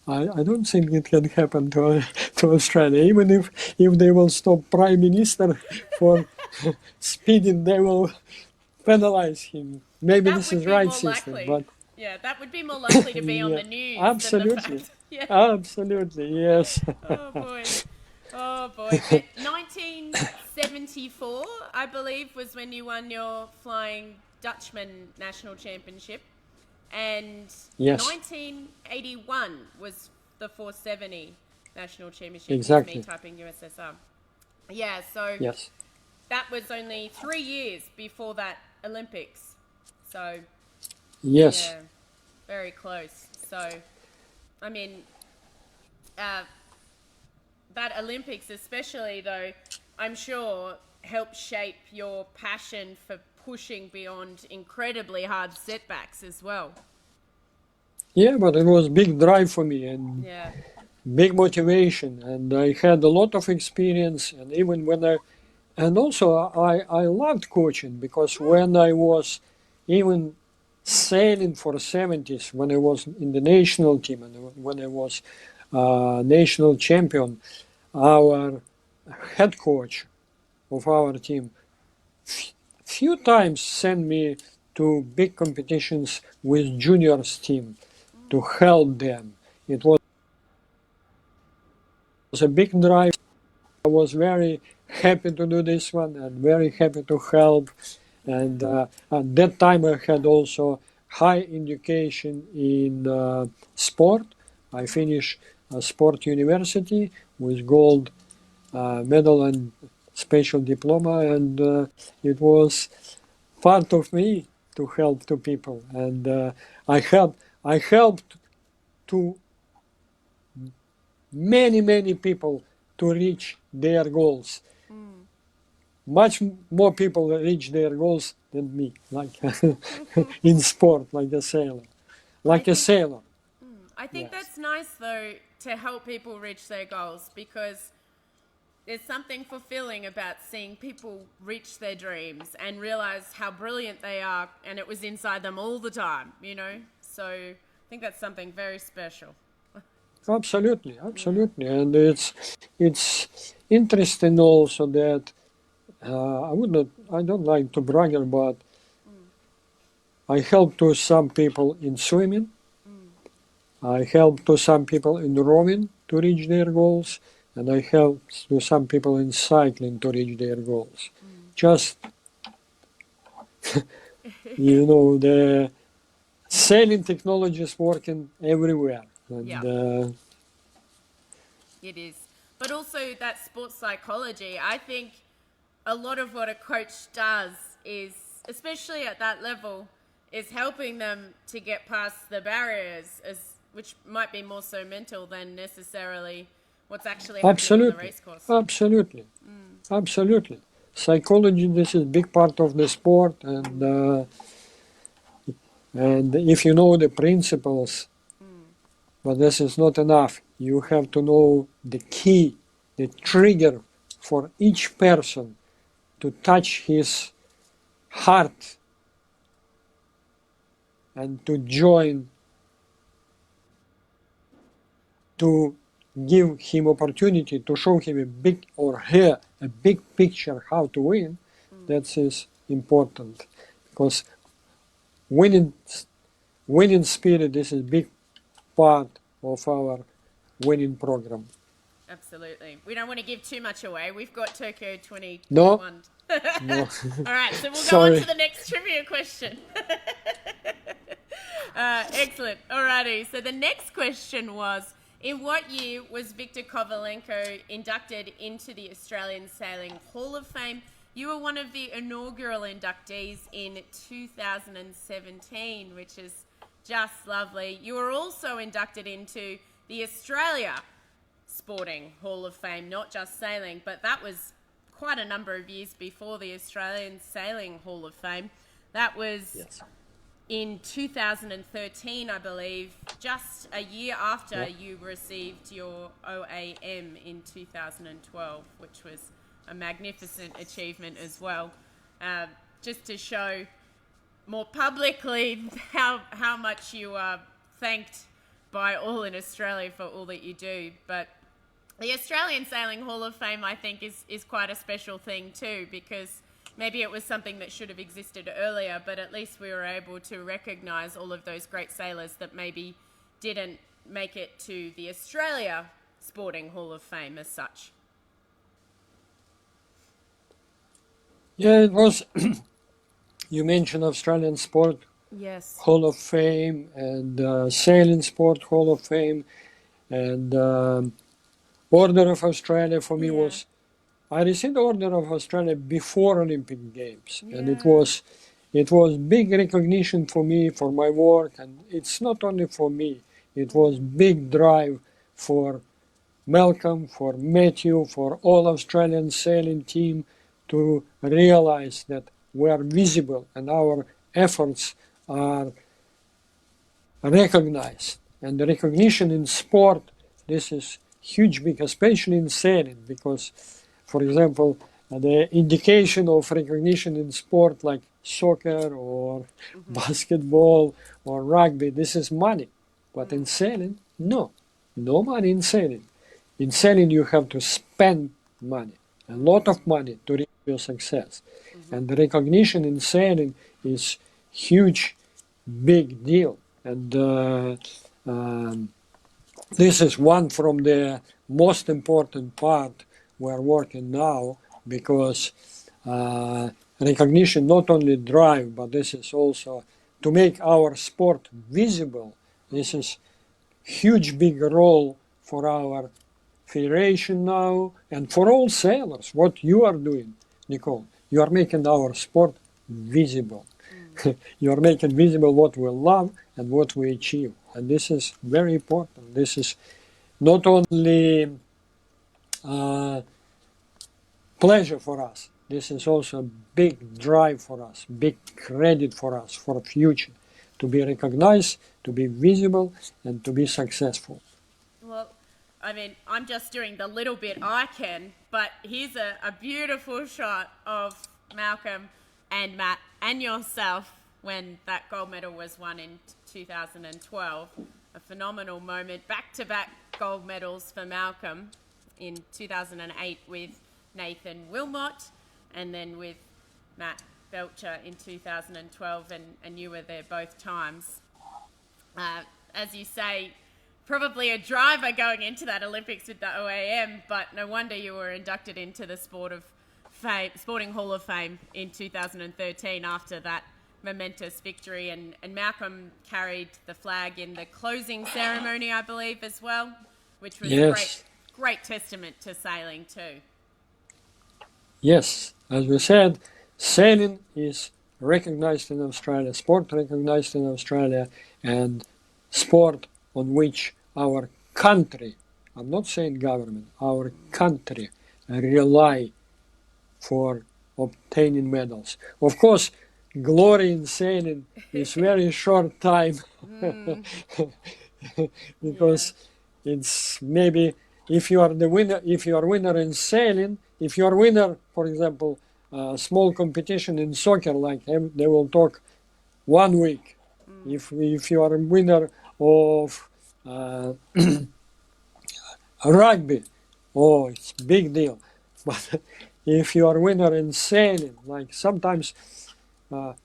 I don't think it can happen to Australia. Even if they will stop Prime Minister for speeding, they will penalize him. Maybe That this would is be right more system, likely. but Yeah, that would be more likely to be on yeah, the news absolutely, than the fact. Yeah. absolutely, yes. Oh boy. Oh boy. But 1974, I believe, was when you won your Flying Dutchman National Championship. And Yes. 1981 was the 470 National Championship. Exactly. It's me typing USSR. Yeah, so Yes. that was only 3 years before that Olympics. So Yes. yeah, very close. So, I mean, that Olympics especially, though, I'm sure helped shape your passion for pushing beyond incredibly hard setbacks as well. Yeah, but it was big drive for me and Yeah. big motivation, and I had a lot of experience. And even when and also I loved coaching, because when I was even sailing for 70s, when I was in the national team and when I was national champion, our head coach of our team few times sent me to big competitions with juniors team to help them. It was a big drive. I was very happy to do this one and very happy to help. And at that time I had also high education in sport. I finished a sport university with gold medal and special diploma, and it was part of me to help to people. And I helped to many people to reach their goals. Much more people reach their goals than me, like in sport, like a sailor. I think that's nice, though, to help people reach their goals, because there's something fulfilling about seeing people reach their dreams and realize how brilliant they are, and it was inside them all the time, you know? So I think that's something very special. Absolutely. And it's interesting also that I don't like to brag, but I help to some people in swimming. I help to some people in rowing to reach their goals, and I help to some people in cycling to reach their goals. Just the sailing technology is working everywhere. And, yeah. It is. But also that sports psychology, I think a lot of what a coach does is, especially at that level, is helping them to get past the barriers, which might be more so mental than necessarily what's actually happening on the race course. Absolutely. Psychology, this is a big part of the sport, and if you know the principles, but this is not enough. You have to know the key, the trigger for each person to touch his heart and to join, to give him opportunity, to show him a big, or her, a big picture how to win. That is important, because winning spirit is a big part of our winning program. Absolutely. We don't want to give too much away. We've got Tokyo 2021. No. All right, so we'll go on to the next trivia question. Excellent. Alrighty. So the next question was, In what year was Victor Kovalenko inducted into the Australian Sailing Hall of Fame? You were one of the inaugural inductees in 2017, which is just lovely. You were also inducted into the Australia Sporting Hall of Fame, not just sailing, but that was quite a number of years before the Australian Sailing Hall of Fame. That was in 2013, I believe, just a year after you received your OAM in 2012, which was a magnificent achievement as well. Just to show more publicly how much you are thanked by all in Australia for all that you do. But the Australian Sailing Hall of Fame, I think, is quite a special thing too, because maybe it was something that should have existed earlier, but at least we were able to recognise all of those great sailors that maybe didn't make it to the Australia Sporting Hall of Fame as such. Yeah, it was. You mentioned Australian Sport Hall of Fame and Sailing Sport Hall of Fame, and Order of Australia for me was. I received the Order of Australia before Olympic Games, and it was big recognition for me for my work, and it's not only for me. It was big drive for Malcolm, for Matthew, for all Australian sailing team to realize that we are visible and our efforts are recognized. And the recognition in sport, this is huge, big, especially in sailing, because, for example, the indication of recognition in sport like soccer or basketball or rugby, this is money. But in sailing, no money in sailing. In sailing, you have to spend money, a lot of money to reach your success. And the recognition in sailing is huge, big deal. And this is one from the most important part we're working now, because recognition not only drive, but this is also to make our sport visible. This is huge, big role for our federation now and for all sailors. What you are doing, Nicole, you are making our sport visible. You are making visible what we love and what we achieve. And this is very important. This is not only pleasure for us. This is also a big drive for us, big credit for us for the future, to be recognized, to be visible, and to be successful. Well, I mean, I'm just doing the little bit I can, but here's a beautiful shot of Malcolm and Matt and yourself when that gold medal was won in 2012. A phenomenal moment. Back-to-back gold medals for Malcolm in 2008 with Nathan Wilmot, and then with Matt Belcher in 2012, and you were there both times. As you say, probably a driver going into that Olympics with the OAM, but no wonder you were inducted into the Sporting Hall of Fame in 2013 after that momentous victory, and Malcolm carried the flag in the closing ceremony, I believe, as well, which was a great testament to sailing too. Yes, as we said, sailing is recognized in Australia, sport recognized in Australia, and sport on which our country, I'm not saying government, our country rely for obtaining medals. Of course, glory in sailing is very short time because it's maybe if you are the winner, if you are winner in sailing, if you are winner, for example, small competition in soccer, like they will talk 1 week. If you are a winner of rugby, oh, it's a big deal. But if you are winner in sailing, like sometimes,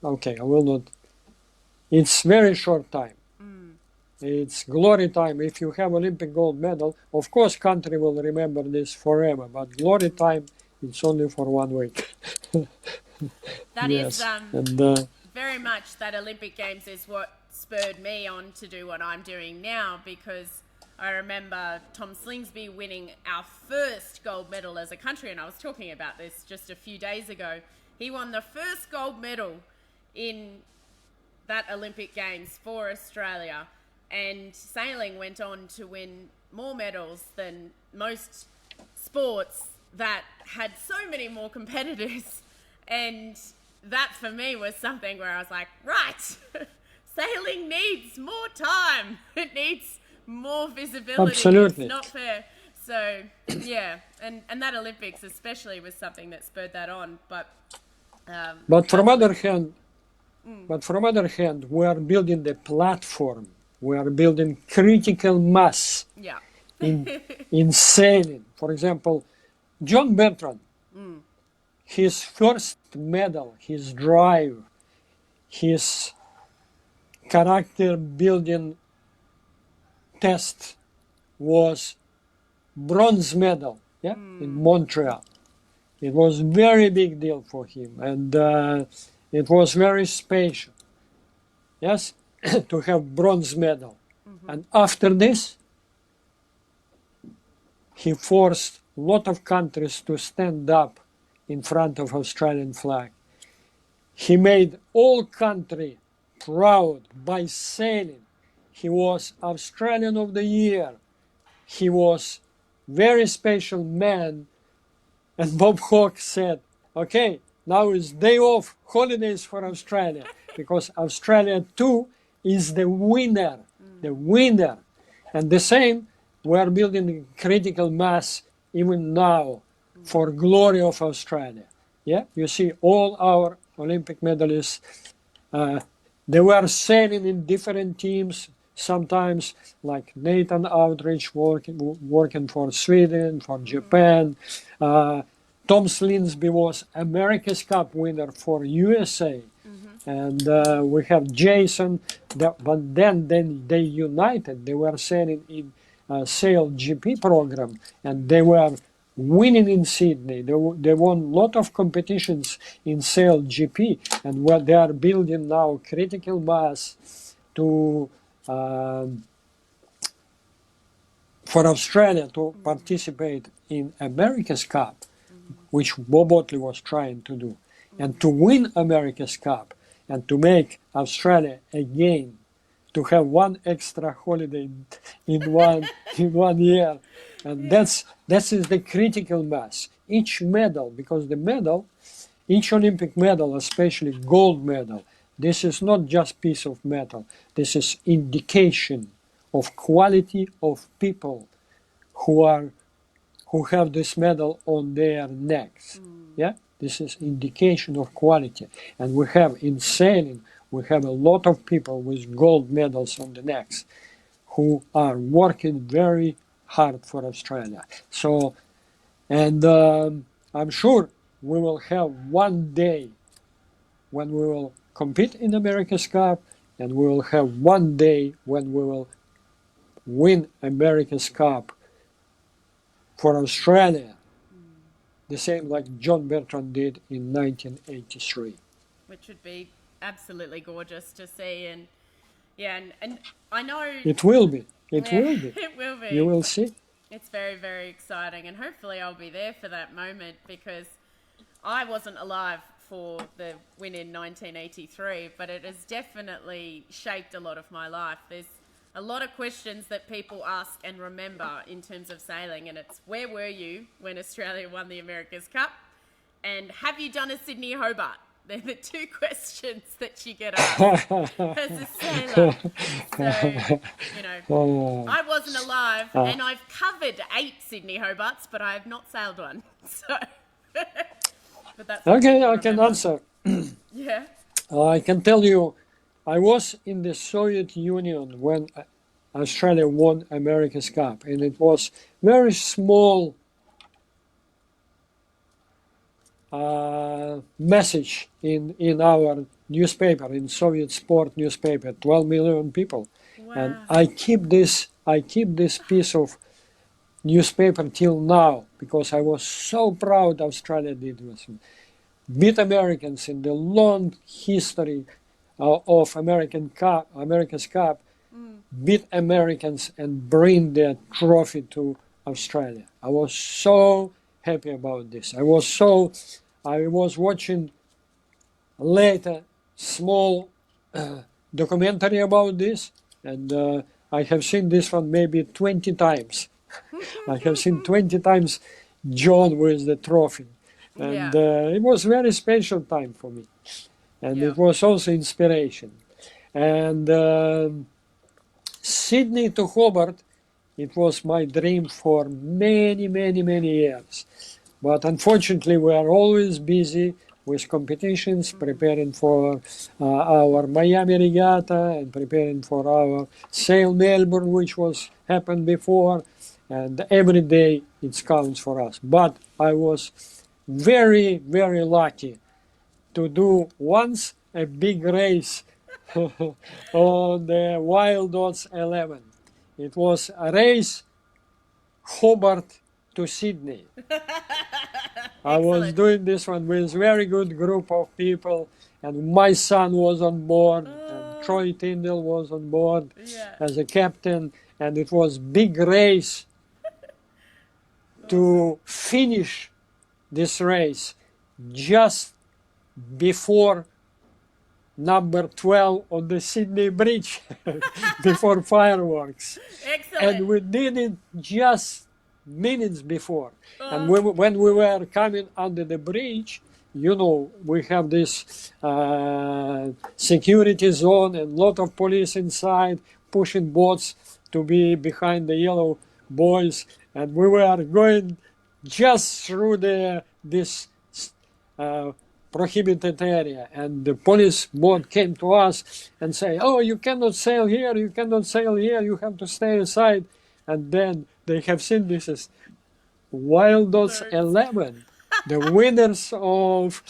okay, I will not. It's very short time. It's glory time. If you have Olympic gold medal, of course, country will remember this forever. But glory time, it's only for 1 week. That is very much that Olympic Games is what spurred me on to do what I'm doing now, because I remember Tom Slingsby winning our first gold medal as a country, and I was talking about this just a few days ago. He won the first gold medal in that Olympic Games for Australia, and sailing went on to win more medals than most sports that had so many more competitors. And that for me was something where I was like, right, sailing needs more time. It needs more visibility. Absolutely. It's not fair. So yeah, and that Olympics especially was something that spurred that on. But from other hand, we are building the platform. We are building critical mass in sailing. For example, John Bertrand, his first medal, his drive, his character building test was bronze medal in Montreal. It was very big deal for him, and it was very special, yes, to have bronze medal. And after this, he forced a lot of countries to stand up in front of Australian flag. He made all country proud by sailing. He was Australian of the Year. He was very special man. And Bob Hawke said, okay, now is day off, holidays for Australia, because Australia too is the winner, And the same, we are building critical mass even now for glory of Australia. Yeah, you see all our Olympic medalists, they were sailing in different teams, sometimes like Nathan Outridge working for Sweden, for Japan. Tom Slingsby was America's Cup winner for USA. And we have Jason, but then they united. They were sailing in Sail GP program, and they were winning in Sydney. They won a lot of competitions in Sail GP, and what they are building now critical mass to for Australia to participate in America's Cup, which Bob Otley was trying to do, and to win America's Cup, and to make Australia again, to have one extra holiday in one year, and that is the critical mass. Each medal, because the medal, each Olympic medal, especially gold medal, this is not just piece of metal. This is indication of quality of people who have this medal on their necks. Yeah, this is indication of quality. And we have in sailing, we have a lot of people with gold medals on the necks who are working very hard for Australia. So, and I'm sure we will have one day when we will compete in America's Cup, and we will have one day when we will win America's Cup for Australia, the same like John Bertrand did in 1983. Which would be absolutely gorgeous to see, and yeah, and I know it will be. It will be. It will be. You will see. It's very, very exciting, and hopefully I'll be there for that moment, because I wasn't alive for the win in 1983, but it has definitely shaped a lot of my life. There's a lot of questions that people ask and remember in terms of sailing, and it's, where were you when Australia won the America's Cup? And have you done a Sydney Hobart? They're the two questions that you get asked as a sailor. So, you know, I wasn't alive, and I've covered 8 Sydney Hobarts, but I have not sailed one. So, but that's okay, I can answer. Yeah. I can tell you, I was in the Soviet Union when Australia won America's Cup, and it was very small message in our newspaper, in Soviet sport newspaper, 12 million people. Wow. And I keep this piece of newspaper till now, because I was so proud Australia did this. Beat Americans in the long history of America's Cup. beat Americans and bring the trophy to Australia. I was so happy about this. I was watching later small documentary about this, and I have seen this one maybe 20 times. I have seen 20 times John with the trophy, and it was very special time for me, and it was also inspiration. And Sydney to Hobart, it was my dream for many, many, many years. But unfortunately, we are always busy with competitions, preparing for our Miami Regatta and preparing for our Sail Melbourne, which was happened before. And every day it counts for us. But I was very, very lucky to do once a big race on the Wild Odds 11. It was a race Hobart to Sydney. I was doing this one with a very good group of people, and my son was on board, and Troy Tyndall was on board as a captain, and it was big race to finish this race just before number 12 on the Sydney Bridge, before fireworks. Excellent. And we did it just minutes before. And when we were coming under the bridge, you know, we have this security zone and a lot of police inside pushing boats to be behind the yellow boys. And we were going just through this prohibited area, and the police boat came to us and say, "Oh, you cannot sail here, you cannot sail here, you have to stay aside." And then they have seen this as Wild Odds 11, the winners of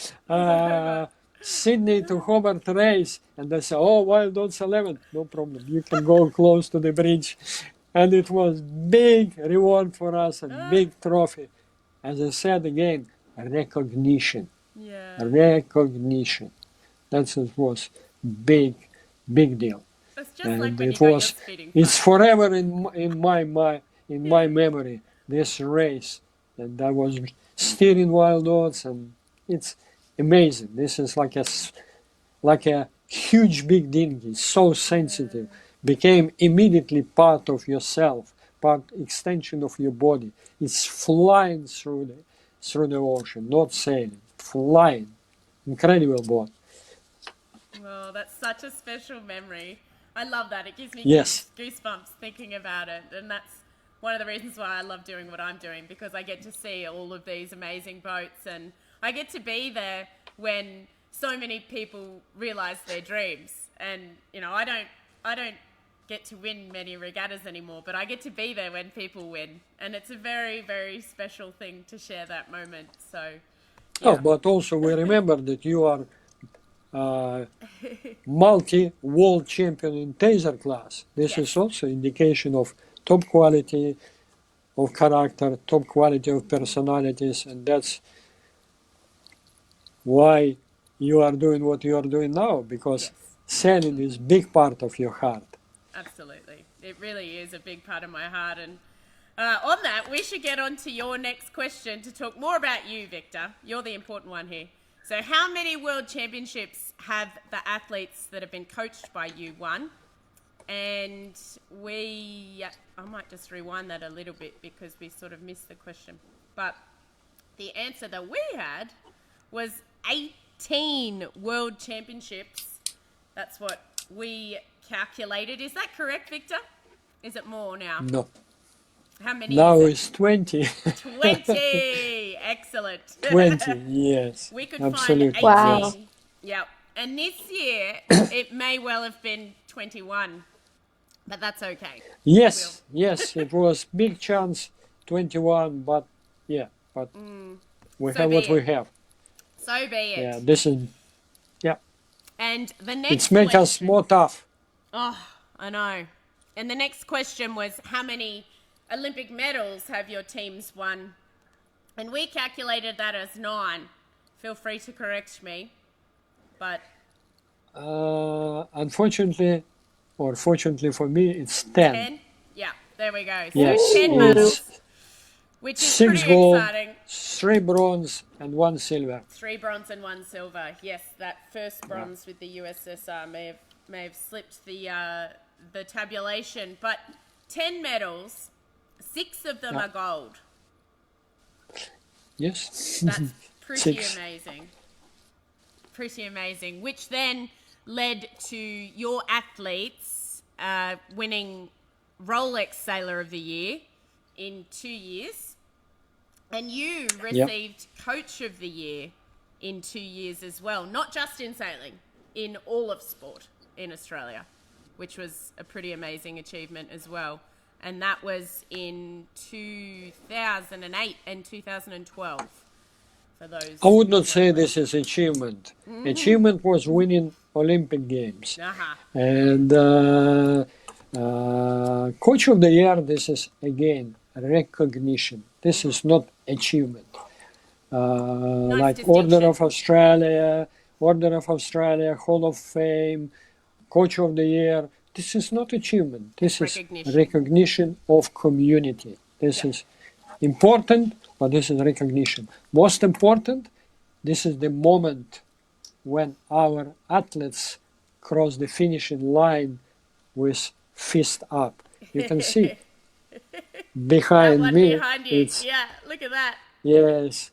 Sydney to Hobart race, and they say, "Oh, Wild Odds 11, no problem, you can go close to the bridge." And it was big reward for us, a big trophy. As I said again, recognition. Recognition. That was big deal. That's just And like when it you was, got your speeding it's fine. forever in my memory, this race. And I was steering Wild Odds, and it's amazing. This is like a huge big dinghy, so sensitive, became immediately part of yourself, part extension of your body. It's flying through the ocean, not sailing, flying. Incredible boat. Well, that's such a special memory. I love that. It gives me goosebumps thinking about it. And that's one of the reasons why I love doing what I'm doing, because I get to see all of these amazing boats, and I get to be there when so many people realize their dreams. And, you know, I don't get to win many regattas anymore, but I get to be there when people win. And it's a very, very special thing to share that moment. So, yeah. Oh, but also we remember that you are multi-world champion in taser class. This is also indication of top quality of character, top quality of personalities, and that's why you are doing what you are doing now, because sailing is a big part of your heart. Absolutely. It really is a big part of my heart. And on that, we should get on to your next question to talk more about you, Victor. You're the important one here. So how many world championships have the athletes that have been coached by you won? And I might just rewind that a little bit because we sort of missed the question. But the answer that we had was 18 world championships. That's what we calculated. Is that correct, Victor? Is it more now? No. How many? Now it's 20. 20. Excellent. 20, yes. We could absolutely. find 18. Wow. Yep. And this year, it may well have been 21, but that's okay. Yes, yes, it was big chance 21, but we have what we have. So be it. Yeah, this is, And the next it's make us more tough. Oh, I know. And the next question was, how many Olympic medals have your teams won? And we calculated that as 9. Feel free to correct me. But unfortunately, or fortunately for me, it's 10. 10? Yeah, there we go. So Yes, 10 medals, which is 6 pretty gold, exciting. 3 bronze, and 1 silver. 3 bronze and 1 silver. Yes, that first bronze with the USSR may have slipped the tabulation, but 10 medals, 6 of them are gold. Yes. That's pretty 6. amazing. Pretty amazing, which then led to your athletes winning Rolex Sailor of the Year in 2 years. And you received Coach of the Year in 2 years as well, not just in sailing, in all of sport in Australia, which was a pretty amazing achievement as well. And that was in 2008 and 2012 for those. I would not say this is achievement. Achievement was winning Olympic Games. And Coach of the Year, this is again recognition. This is not achievement. Like Order of Australia, Hall of Fame, Coach of the Year. This is not achievement. This is recognition of community. This is important, but this is recognition. Most important, this is the moment when our athletes cross the finishing line with fist up. You can see behind me. Behind you. It's, yeah, look at that. Yes,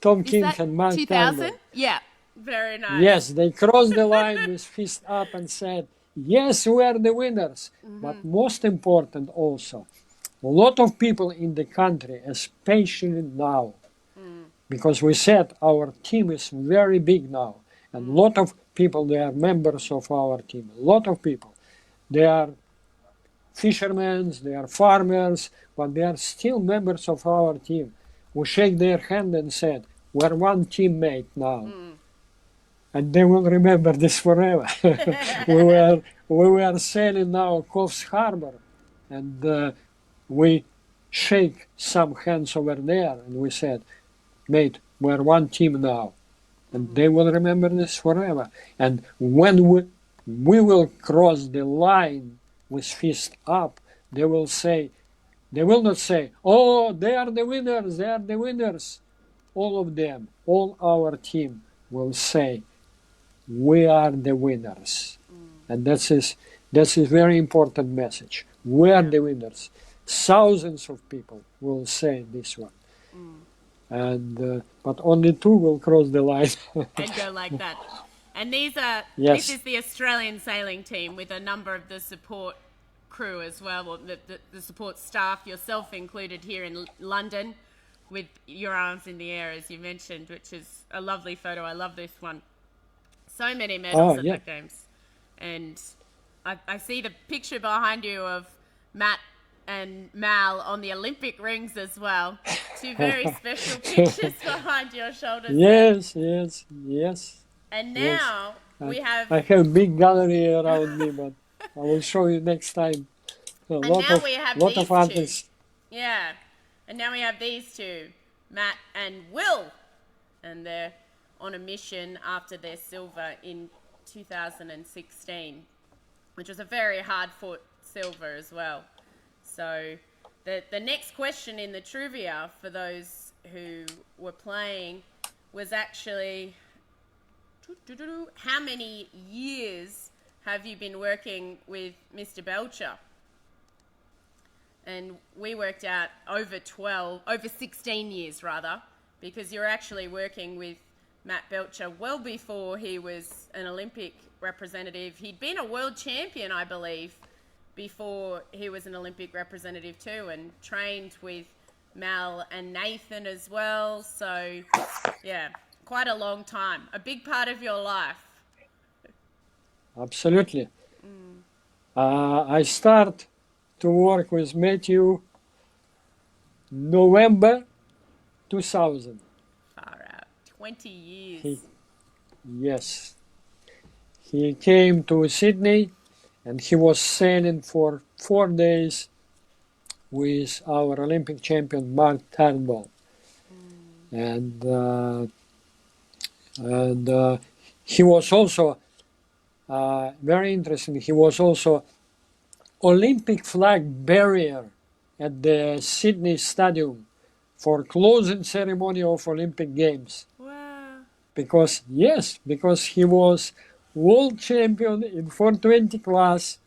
Tom King and Mark 2000? Campbell. Yeah, very nice. Yes, they crossed the line with fist up and said, yes, we are the winners. But most important also, a lot of people in the country, especially now, because we said our team is very big now, and a lot of people, they are members of our team, a lot of people. They are fishermen, they are farmers, but they are still members of our team, who shake their hand and said, we're one teammate now. And they will remember this forever. we were sailing now Coffs Harbour, and we shake some hands over there, and we said, mate, we're one team now. And they will remember this forever. And when we will cross the line with fist up, they will not say, oh, they are the winners, they are the winners. All of them, all our team will say, we are the winners. And that's a very important message. We are the winners. Thousands of people will say this one. And but only 2 will cross the line. And go like that. And these are Yes. this is the Australian sailing team with a number of the support crew as well, or the support staff, yourself included here in London, with your arms in the air, as you mentioned, which is a lovely photo. I love this one. So many medals at the Games. And I see the picture behind you of Matt and Mal on the Olympic rings as well. 2 very special pictures behind your shoulders. Yes. And now we have... I have a big gallery around me, but I will show you next time. And now we have these 2. Yeah. And now we have these 2, Matt and Will. And they're on a mission after their silver in 2016, which was a very hard-fought silver as well. So the next question in the trivia for those who were playing was actually, how many years have you been working with Mr. Belcher? And we worked out over 16 years rather, because you're actually working with Matt Belcher well before he was an Olympic representative. He'd been a world champion, I believe, before he was an Olympic representative too, and trained with Mal and Nathan as well. So, yeah, quite a long time. A big part of your life. Absolutely. I start to work with Matthew November 2000. Far out. 20 years. Yes. He came to Sydney and he was sailing for 4 days with our Olympic champion Mark Turnbull. And he was also very interesting. He was also Olympic flag barrier at the Sydney Stadium for closing ceremony of Olympic Games. Wow. Because he was world champion in 420 class,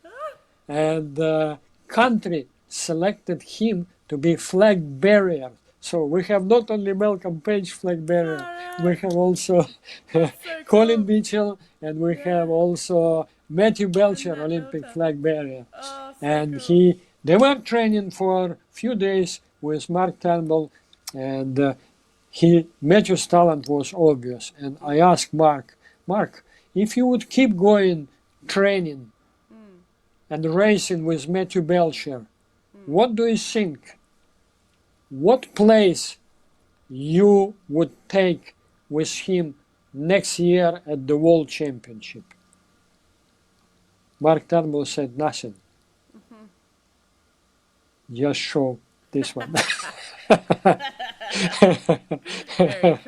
and the country selected him to be flag bearer. So we have not only Malcolm Page flag bearer, we have also Colin Mitchell, and we have also Matthew Belcher, Olympic flag bearer. And they were training for a few days with Mark Turnbull, and Matthew's talent was obvious. And I asked Mark, if you would keep going training and racing with Matthew Belcher, what do you think? What place you would take with him next year at the World Championship? Mark Turnbull said nothing. Just show this one. Very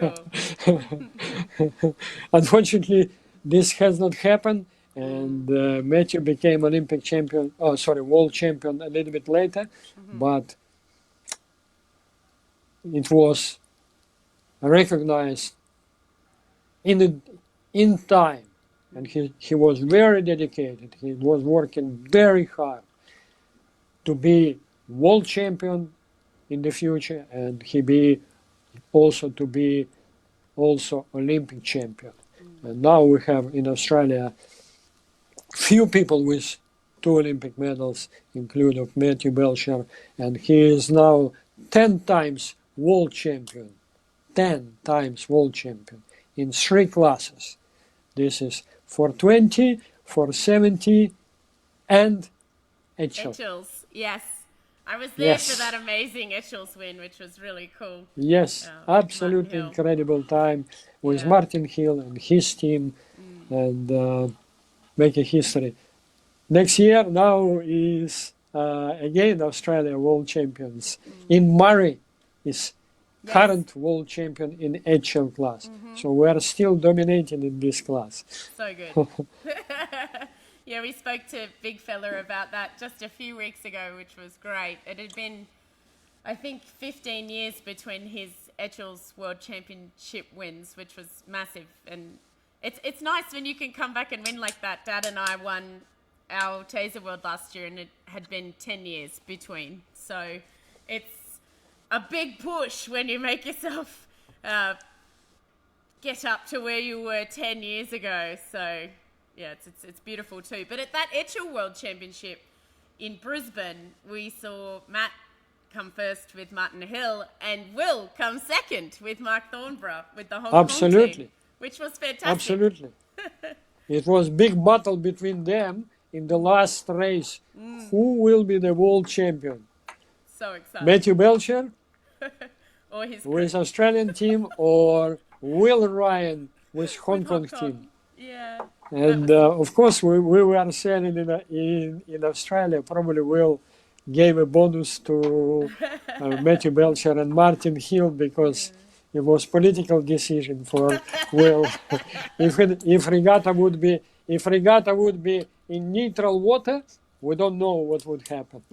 cool. Unfortunately, this has not happened, and Matthew became Olympic champion. Oh, sorry, world champion a little bit later, but it was recognized in time, and he was very dedicated. He was working very hard to be world champion in the future, and to be Olympic champion. And now we have in Australia few people with 2 Olympic medals, including Matthew Belcher, and he is now 10 times world champion. 10 times world champion in 3 classes. This is 420, 470, and Etchells, yes. I was there for that amazing Etchells win, which was really cool. Yes, absolutely incredible time with Martin Hill and his team, and making history. Next year now is again Australia world champions. In Murray is current world champion in HL class. So we are still dominating in this class. So good. Yeah, we spoke to Big Fella about that just a few weeks ago, which was great. It had been, I think, 15 years between his Etchells World Championship wins, which was massive. And it's nice when you can come back and win like that. Dad and I won our Taser World last year, and it had been 10 years between. So it's a big push when you make yourself get up to where you were 10 years ago. So yeah, it's beautiful too. But at that Etchell World Championship in Brisbane, we saw Matt come first with Martin Hill and Will come second with Mark Thornborough with the Hong Kong team, which was fantastic. Absolutely. It was big battle between them in the last race. Who will be the world champion? So exciting. Matthew Belcher or his with Australian team, or Will Ryan with Hong Kong team. Yeah. And of course, we were sailing in Australia. Probably Will gave a bonus to Matthew Belcher and Martin Hill because it was political decision for Will. If regatta would be in neutral water, we don't know what would happen.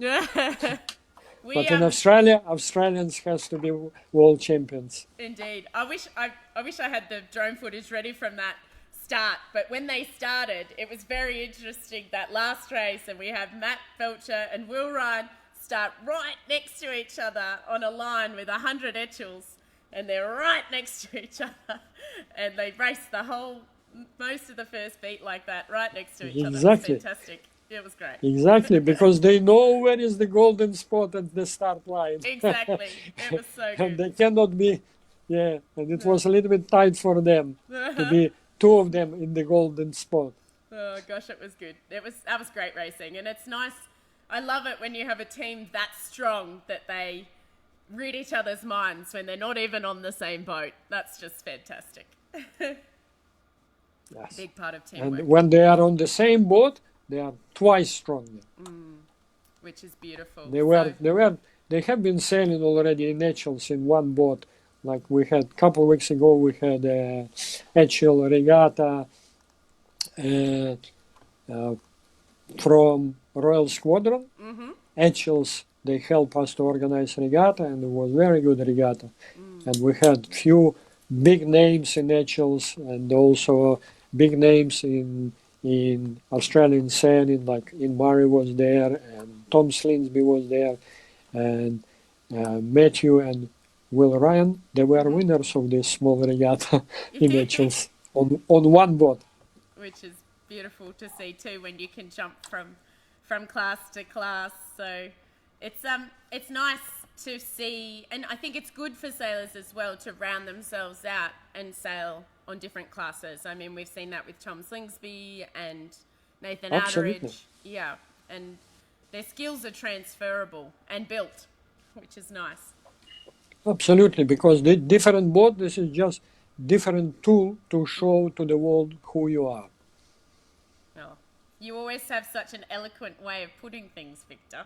But in Australia, Australians has to be world champions. Indeed. I wish I had the drone footage ready from that start, but when they started, it was very interesting, that last race, and we have Matt Belcher and Will Ryan start right next to each other on a line with 100 Etchells, and they're right next to each other, and they race most of the first beat like that, right next to each other. Exactly. It was fantastic. It was great. Exactly, because they know where is the golden spot at the start line. Exactly. It was so good. And they cannot be, and it was a little bit tight for them to be 2 of them in the golden spot. Oh gosh, it was good. That was great racing, and it's nice. I love it when you have a team that strong that they read each other's minds when they're not even on the same boat. That's just fantastic. Yes. Big part of teamwork. And when they are on the same boat, they are twice stronger. Which is beautiful. They have been sailing already in Etchells in one boat. Like we had a couple of weeks ago, we had a Etchell regatta from Royal Squadron. Echels, they helped us to organize regatta, and it was very good regatta. And we had few big names in Echels, and also big names in Australian sailing, like in Murray was there, and Tom Slingsby was there, and Matthew and Will Ryan. They were winners of this small regatta in Echels on one boat. Which is beautiful to see too, when you can jump from class to class. So it's nice to see, and I think it's good for sailors as well to round themselves out and sail on different classes. I mean, we've seen that with Tom Slingsby and Nathan Outteridge. Yeah, and their skills are transferable and built, which is nice. Absolutely, because the different boat, this is just different tool to show to the world who you are. Well, you always have such an eloquent way of putting things, Victor.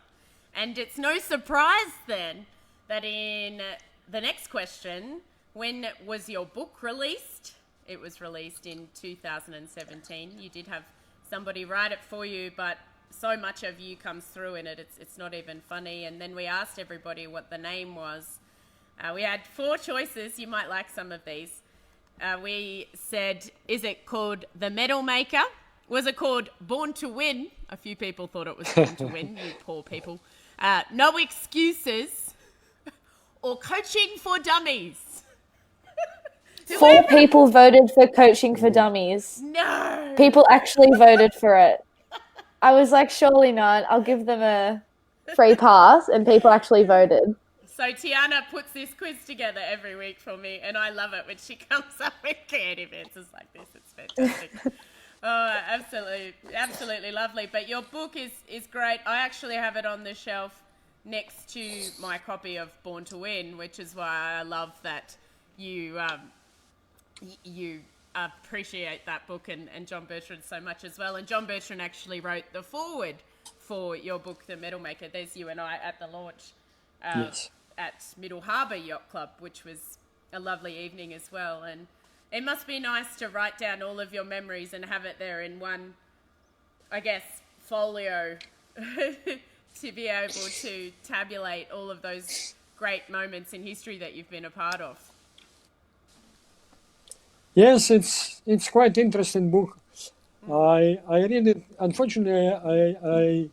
And it's no surprise then that in the next question, when was your book released? It was released in 2017. You did have somebody write it for you, but so much of you comes through in it, it's not even funny. And then we asked everybody what the name was. We had 4 choices. You might like some of these. We said, is it called The Medal Maker? Was it called Born to Win? A few people thought it was Born to Win, you poor people. No Excuses, or Coaching for Dummies? 4 people voted for Coaching for Dummies. No! People actually voted for it. I was like, surely not. I'll give them a free pass, and people actually voted. So Tiana puts this quiz together every week for me, and I love it when she comes up with creative answers like this. It's fantastic. Oh, absolutely lovely. But your book is great. I actually have it on the shelf next to my copy of Born to Win, which is why I love that you appreciate that book and John Bertrand so much as well. And John Bertrand actually wrote the foreword for your book, The Medal Maker. There's you and I at the launch at Middle Harbour Yacht Club, which was a lovely evening as well. And it must be nice to write down all of your memories and have it there in one, I guess, folio to be able to tabulate all of those great moments in history that you've been a part of. Yes, it's quite interesting book. I read it. Unfortunately, I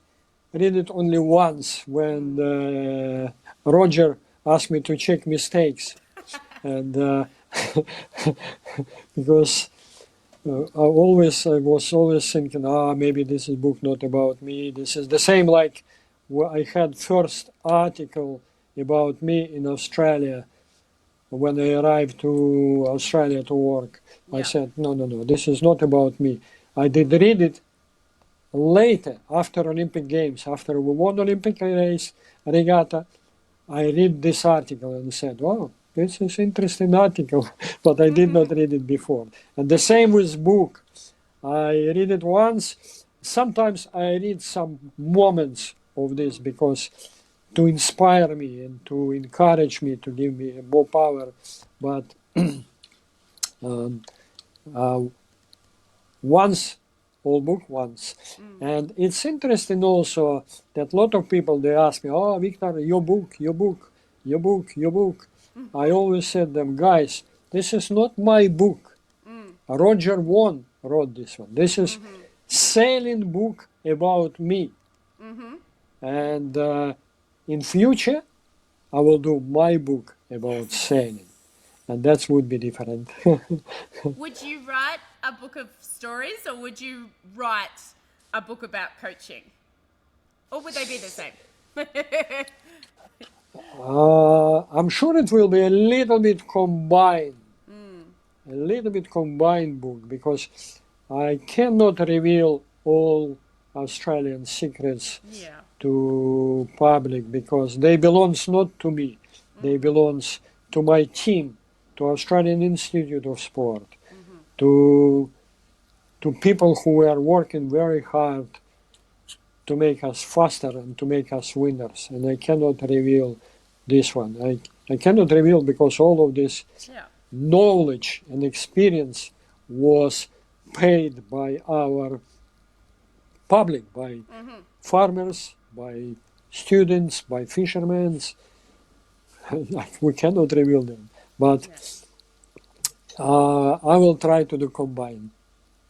read it only once when Roger asked me to check mistakes, and because I was always thinking, maybe this is book not about me. This is the same like I had first article about me in Australia. When I arrived to Australia to work, I said, no, this is not about me. I did read it later, after Olympic Games, after we won Olympic race, regatta. I read this article and said, wow, this is interesting article, but I did not read it before. And the same with book. I read it once. Sometimes I read some moments of this because to inspire me and to encourage me, to give me more power. But once, whole book once. And it's interesting also that a lot of people, they ask me, Victor, your book. I always said them, guys, this is not my book. Roger Vaughan wrote this one. This is sailing book about me. And in future, I will do my book about sailing, and that would be different. Would you write a book of stories, or would you write a book about coaching? Or would they be the same? I'm sure it will be a little bit combined. A little bit combined book, because I cannot reveal all Australian secrets to public, because they belongs not to me. They belongs to my team, to Australian Institute of Sport, to people who are working very hard to make us faster and to make us winners. And I cannot reveal this one. I cannot reveal because all of this knowledge and experience was paid by our public, by farmers, by students, by fishermen. We cannot reveal them, but I will try to do combined.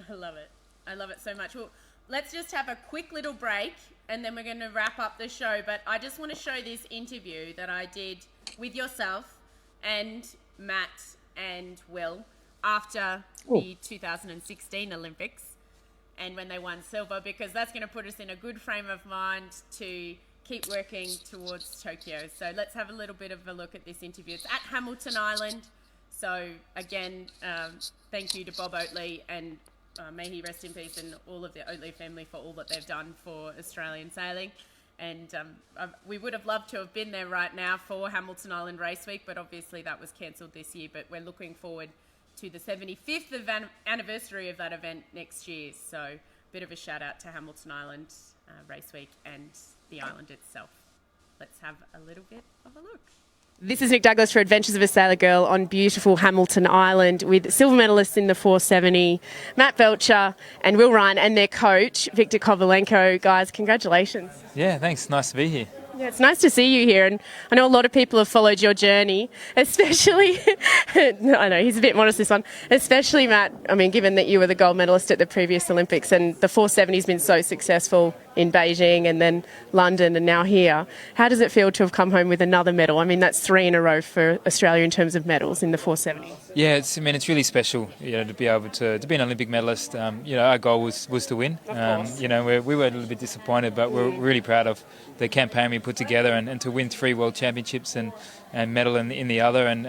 I love it. I love it so much. Well, let's just have a quick little break and then we're going to wrap up the show. But I just want to show this interview that I did with yourself and Matt and Will after the 2016 Olympics and when they won silver, because that's going to put us in a good frame of mind to keep working towards Tokyo. So let's have a little bit of a look at this interview. It's at Hamilton Island. So again, thank you to Bob Oatley and may he rest in peace, and all of the Oatley family for all that they've done for Australian sailing. And we would have loved to have been there right now for Hamilton Island Race Week, but obviously that was cancelled this year. But we're looking forward to the 75th anniversary of that event next year. So a bit of a shout out to Hamilton Island Race Week and the island itself. Let's have a little bit of a look. This is Nick Douglas for Adventures of a Sailor Girl on beautiful Hamilton Island with silver medalists in the 470, Matt Belcher and Will Ryan, and their coach, Victor Kovalenko. Guys, congratulations. Yeah, thanks. Nice to be here. Yeah, it's nice to see you here, and I know a lot of people have followed your journey, especially, I know, he's a bit modest this one, especially Matt, I mean, given that you were the gold medalist at the previous Olympics and the 470's been so successful in Beijing and then London and now here. How does it feel to have come home with another medal? I mean, that's 3 in a row for Australia in terms of medals in the 470. Yeah, it's really special, to be able to be an Olympic medalist. Our goal was to win. We were a little bit disappointed, but we're really proud of the campaign we put together and to win 3 world championships and medal in the other and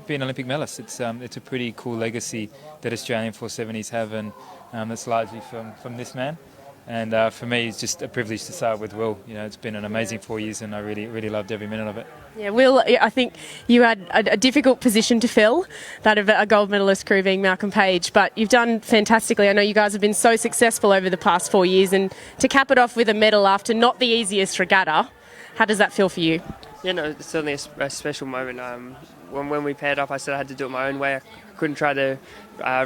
be an Olympic medalist. It's a pretty cool legacy that Australian 470s have, and that's largely from this man. And for me, it's just a privilege to start with Will. It's been an amazing 4 years, and I really loved every minute of it. Yeah, Will, I think you had a difficult position to fill, that of a gold medalist crew being Malcolm Page, but you've done fantastically. I know you guys have been so successful over the past 4 years, and to cap it off with a medal after not the easiest regatta, how does that feel for you? Yeah, no, it's certainly a special moment. When we paired up, I said I had to do it my own way. I couldn't try to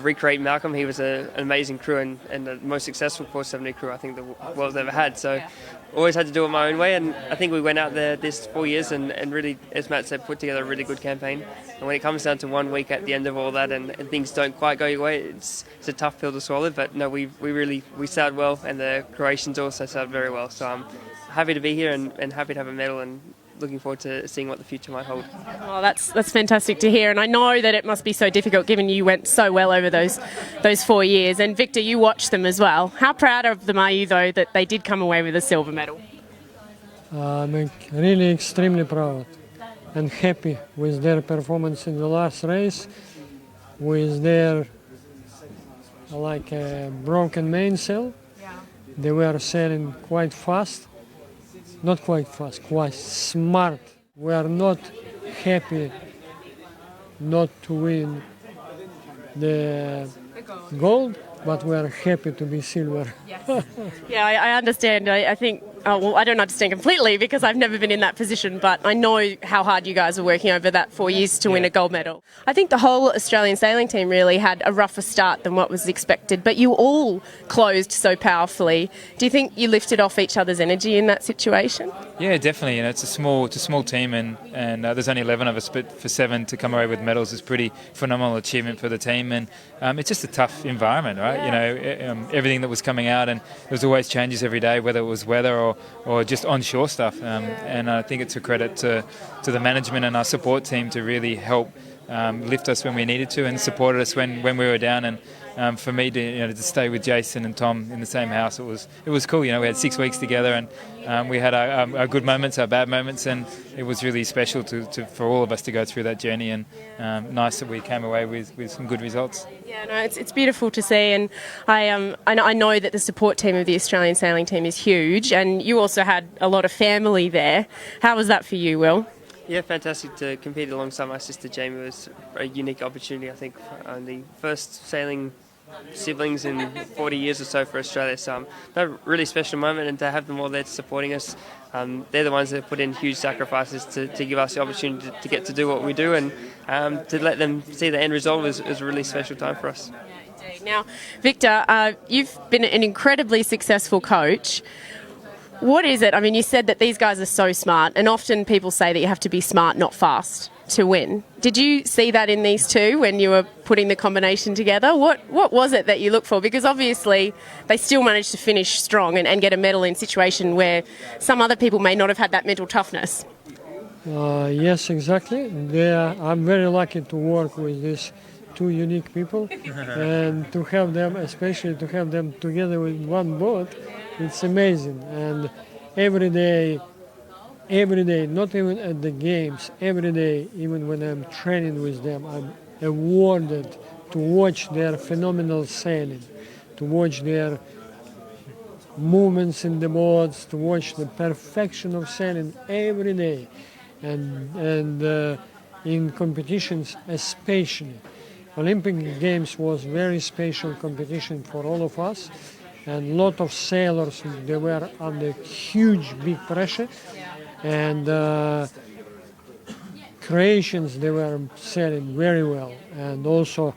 recreate Malcolm. He was an amazing crew and the most successful 470 crew I think the world's ever had. So always had to do it my own way, and I think we went out there this 4 years and really, as Matt said, put together a really good campaign. And when it comes down to 1 week at the end of all that and things don't quite go your way, it's a tough pill to swallow. But no, we sailed well, and the Croatians also sailed very well. So I'm happy to be here and happy to have a medal, and looking forward to seeing what the future might hold. Oh, that's fantastic to hear, and I know that it must be so difficult given you went so well over those 4 years. And Victor, you watched them as well. How proud of them are you, though, that they did come away with a silver medal? I'm really extremely proud and happy with their performance in the last race, with their broken mainsail. They were sailing quite fast. Not quite fast, quite smart. We are not happy not to win the gold, but we are happy to be silver. Yes. Yeah, I understand. I think, I don't understand completely because I've never been in that position, but I know how hard you guys are working over that 4 years to win a gold medal. I think the whole Australian sailing team really had a rougher start than what was expected, but you all closed so powerfully. Do you think you lifted off each other's energy in that situation? Yeah, definitely. It's a small team, and there's only 11 of us, but for 7 to come away with medals is pretty phenomenal achievement for the team. And it's just a tough environment, right? Yeah. Everything that was coming out, and there was always changes every day, whether it was weather or just onshore stuff. And I think it's a credit to the management and our support team to really help lift us when we needed to and supported us when we were down. And for me to stay with Jason and Tom in the same house, it was cool. We had 6 weeks together, and we had our good moments, our bad moments, and it was really special for all of us to go through that journey. And nice that we came away with some good results. Yeah, no, it's beautiful to see, and I know that the support team of the Australian sailing team is huge, and you also had a lot of family there. How was that for you, Will? Yeah, fantastic to compete alongside my sister Jamie. It was a unique opportunity, I think, the first sailing siblings in 40 years or so for Australia. So a really special moment, and to have them all there supporting us. They're the ones that put in huge sacrifices to give us the opportunity to get to do what we do, and to let them see the end result was a really special time for us. Yeah, indeed. Now, Victor, you've been an incredibly successful coach. What is it? I mean, you said that these guys are so smart, and often people say that you have to be smart, not fast, to win. Did you see that in these two when you were putting the combination together? What was it that you looked for? Because obviously they still managed to finish strong and get a medal in a situation where some other people may not have had that mental toughness. Yes, exactly. I'm very lucky to work with these two unique people and to have them, especially to have them together with one boat, it's amazing. And every day, not even at the games, every day, even when I'm training with them, I'm awarded to watch their phenomenal sailing, to watch their movements in the boats, to watch the perfection of sailing every day. And in competitions especially. Olympic Games was very special competition for all of us, and a lot of sailors, they were under huge, big pressure, and Croatians, they were sailing very well, and also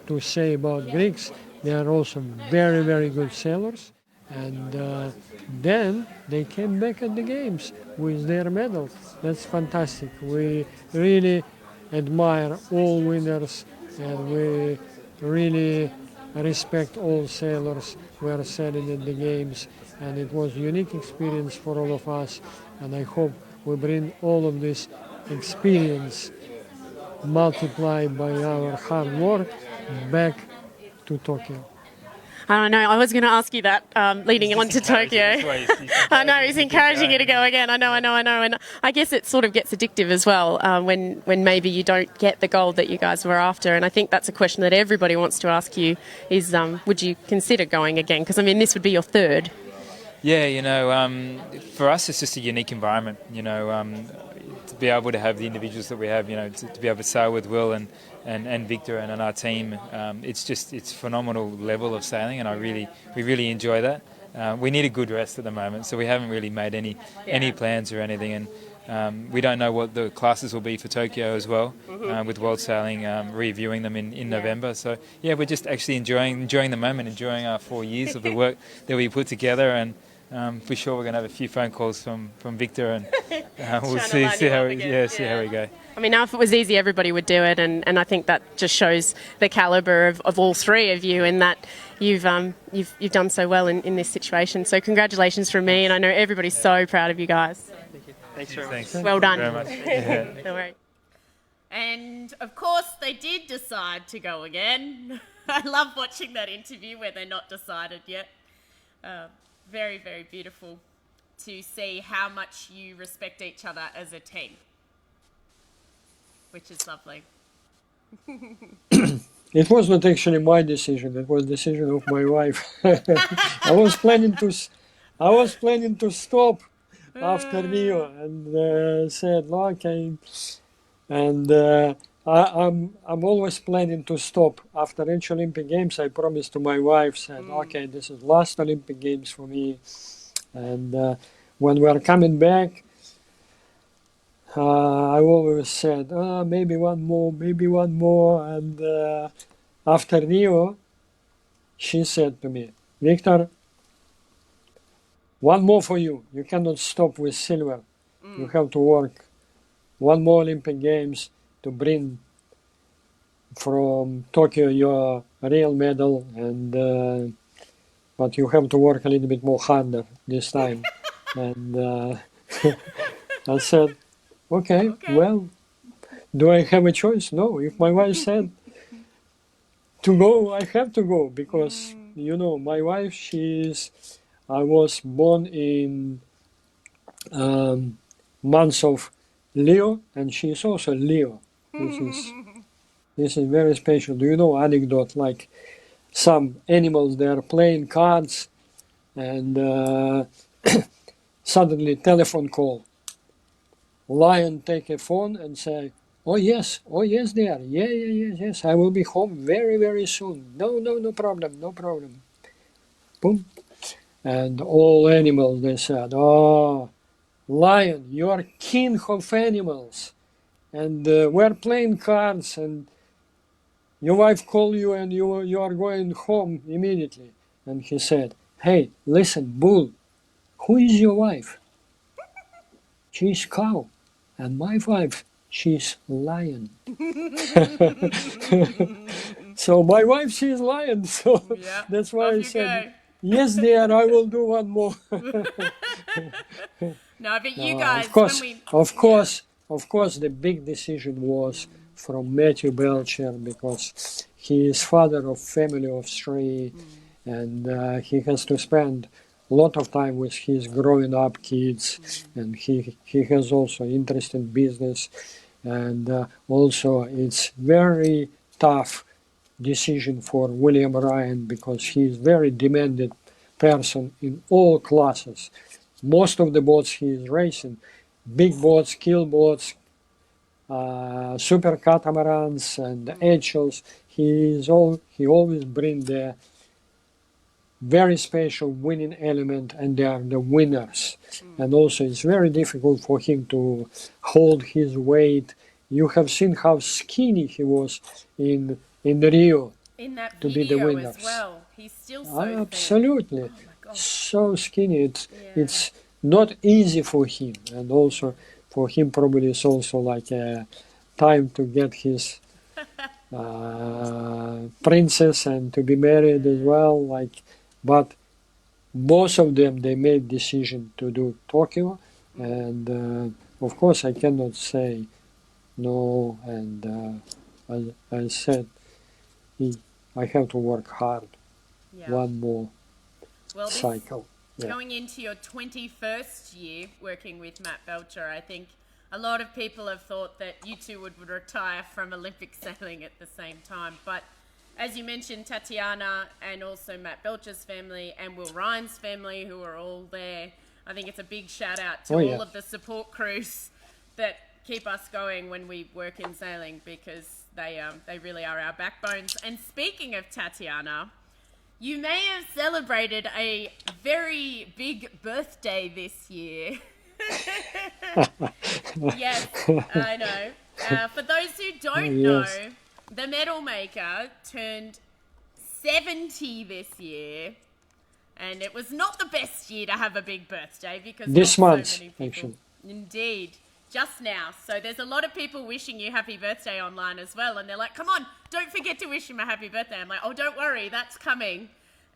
to say about Greeks, they are also very, very good sailors, and then they came back at the games with their medals. That's fantastic. We really admire all winners, and we really respect all sailors who are sailing at the games, and it was a unique experience for all of us, and I hope we bring all of this experience multiplied by our hard work back to Tokyo. I don't know. I was going to ask you that leading on to Tokyo. I know, he's encouraging you to go again. I know. And I guess it sort of gets addictive as well when maybe you don't get the gold that you guys were after. And I think that's a question that everybody wants to ask you is, would you consider going again? Because, I mean, this would be your third. Yeah, for us it's just a unique environment, to be able to have the individuals that we have, to be able to sail with Will and Victor and on our team, it's phenomenal level of sailing, and we really enjoy that. We need a good rest at the moment, so we haven't really made any plans or anything, and we don't know what the classes will be for Tokyo as well, with World Sailing, reviewing them in November. So yeah, we're just actually enjoying the moment, enjoying our 4 years of the work that we put together, and for sure we're going to have a few phone calls from Victor, and we'll see how we go. I mean, now if it was easy, everybody would do it, and I think that just shows the calibre of all three of you, in that you've done so well in this situation. So congratulations from me, and I know everybody's so proud of you guys. Thank you. Thanks very much. Well done. Thank you very much. No worries. And of course, they did decide to go again. I love watching that interview where they're not decided yet. Very, very beautiful to see how much you respect each other as a team, which is lovely. It was not actually my decision. It was the decision of my wife. I was planning to stop after Rio, and said, okay. And I'm always planning to stop after each Olympic Games. I promised to my wife, said, okay, this is last Olympic Games for me. And when we are coming back, I always said, maybe one more. And after Rio, she said to me, Victor, one more for you. You cannot stop with silver. You have to work one more Olympic Games to bring from Tokyo your real medal, and but you have to work a little bit more harder this time. And I said, okay, well, do I have a choice? No. If my wife said to go, I have to go, because my wife, I was born in months of Leo, and she is also Leo. This is very special. Do you know anecdote, like some animals, they are playing cards, and suddenly telephone call. Lion take a phone and say, oh yes dear, yes, I will be home very, very soon. No problem. Boom. And all animals, they said, oh, Lion, you are king of animals, and we're playing cards, and your wife called you, and you are going home immediately. And he said, hey, listen, Bull, who is your wife? She's cow. And my wife, she's lion. So my wife, she's lion. So Yeah, that's why I off you said, go. yes, dear, I will do one more. No, but you No, guys, of course, when we, of course, the big decision was from Matthew Belcher because he is father of family of three, and he has to spend a lot of time with his growing up kids, and he has also interest in business, and also it's very tough decision for William Ryan because he is very demanded person in all classes. Most of the boats he is racing, big boats, keel boats, super catamarans and edgeels. He always bring the very special winning element, and they are the winners. And also it's very difficult for him to hold his weight. You have seen how skinny he was in Rio in that to be the video winners. as well, he's still so Absolutely. thin. Oh my gosh. So skinny. It's not easy for him, and also for him probably it's also like a time to get his princess and to be married as well. But most of them they made decision to do Tokyo, and of course I cannot say no. And as I said, I have to work hard. Yeah. One more Well, cycle. Going into your 21st year working with Matt Belcher, I think a lot of people have thought that you two would retire from Olympic sailing at the same time. But as you mentioned, Tatiana and also Matt Belcher's family and Will Ryan's family, who are all there, I think it's a big shout out to all of the support crews that keep us going when we work in sailing, because they really are our backbones. And speaking of Tatiana, you may have celebrated a very big birthday this year. Yes, I know. For those who don't know, the medal maker turned 70 this year, and it was not the best year to have a big birthday because this month, so many people, actually. Indeed. Just now. So there's a lot of people wishing you happy birthday online as well. And they're like, come on, don't forget to wish him a happy birthday. I'm like, oh, don't worry, that's coming.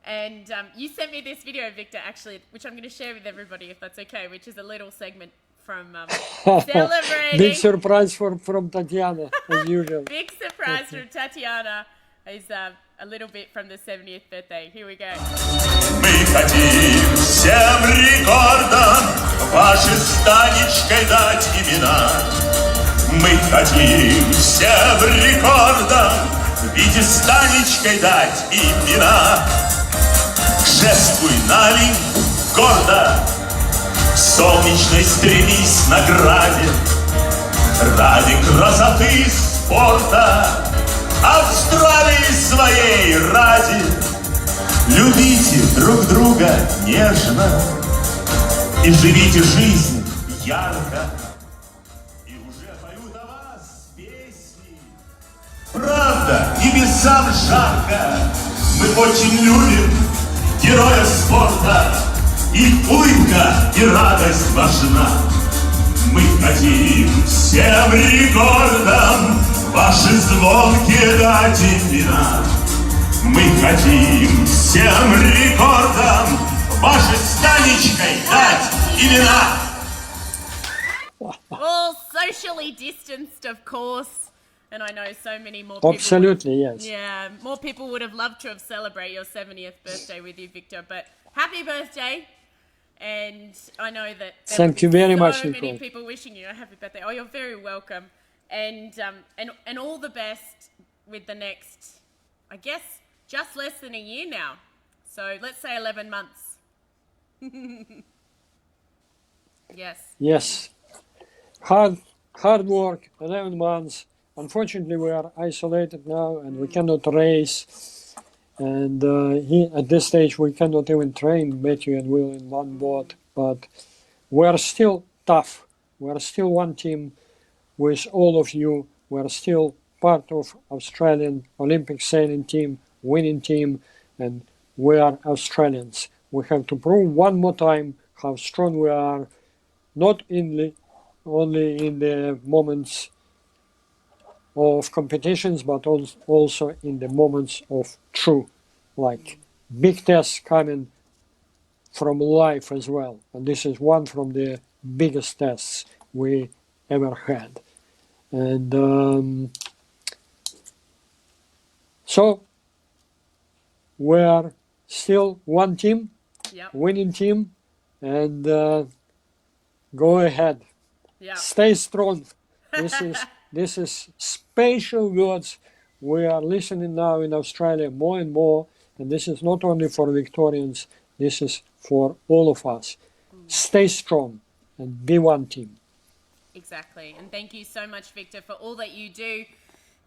And you sent me this video, Victor, actually, which I'm going to share with everybody if that's okay, which is a little segment from celebrating. Big surprise from Tatiana, as usual. Big surprise from Tatiana is a little bit from the 70th birthday. Here we go. Мы хотим всем рекордам ваши с Танечкой дать имена. Мы хотим всем рекордам в виде с Танечкой дать имена. Шествуй налень гордо, солнечной стремись к награде. Ради красоты спорта Австралии своей ради. Любите друг друга нежно и живите жизнь ярко. И уже поют о вас песни. Правда, небесам жарко. Мы очень любим героев спорта. И улыбка, и радость важна. Мы хотим всем рекордам ваши звонкие дать имена. Мы хотим всем рекордам вашей с Танечкой дать имена. All socially distanced, of course. And I know so many more people. Absolutely, yes. Yeah, more people would have loved to have celebrated your 70th birthday with you, Victor. But happy birthday. And I know that thank you very much, so many Nicole. people wishing you a happy birthday. Oh, you're very welcome. And all the best with the next, I guess, just less than a year now. So let's say 11 months. Yes. Yes. Hard work, 11 months. Unfortunately, we are isolated now and we cannot race. And at this stage, we cannot even train Matthew and Will in one boat. But we are still tough. We are still one team with all of you. We are still part of Australian Olympic sailing team, winning team, and we are Australians. We have to prove one more time how strong we are, not only in the moments of competitions, but also in the moments of true, like big tests coming from life as well. And this is one from the biggest tests we ever had. And so we are still one team, winning team, and go ahead. Stay strong. This is special words we are listening now in Australia more and more, and this is not only for Victorians, this is for all of us. Stay strong and be one team. Exactly, and thank you so much, Victor, for all that you do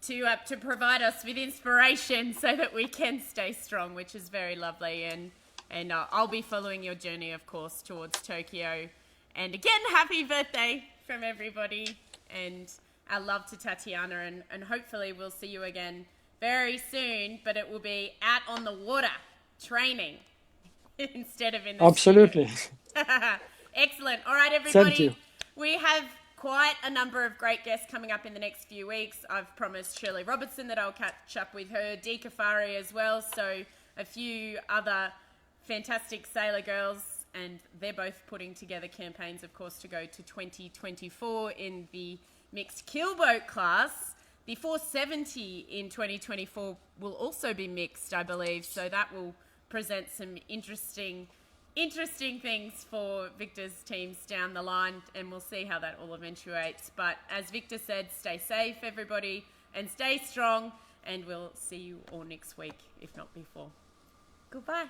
to provide us with inspiration so that we can stay strong, which is very lovely. And I'll be following your journey, of course, towards Tokyo. And again, happy birthday from everybody, and our love to Tatiana, and hopefully we'll see you again very soon, but it will be out on the water training instead of in the Absolutely. Excellent. All right, everybody. Thank you. We have quite a number of great guests coming up in the next few weeks. I've promised Shirley Robertson that I'll catch up with her, Dee Kafari as well, so a few other fantastic sailor girls, and they're both putting together campaigns, of course, to go to 2024 in the mixed keelboat class. The 470 in 2024 will also be mixed, I believe, so that will present some interesting things for Victor's teams down the line, and we'll see how that all eventuates. But as Victor said, stay safe, everybody, and stay strong, and we'll see you all next week, if not before. Goodbye.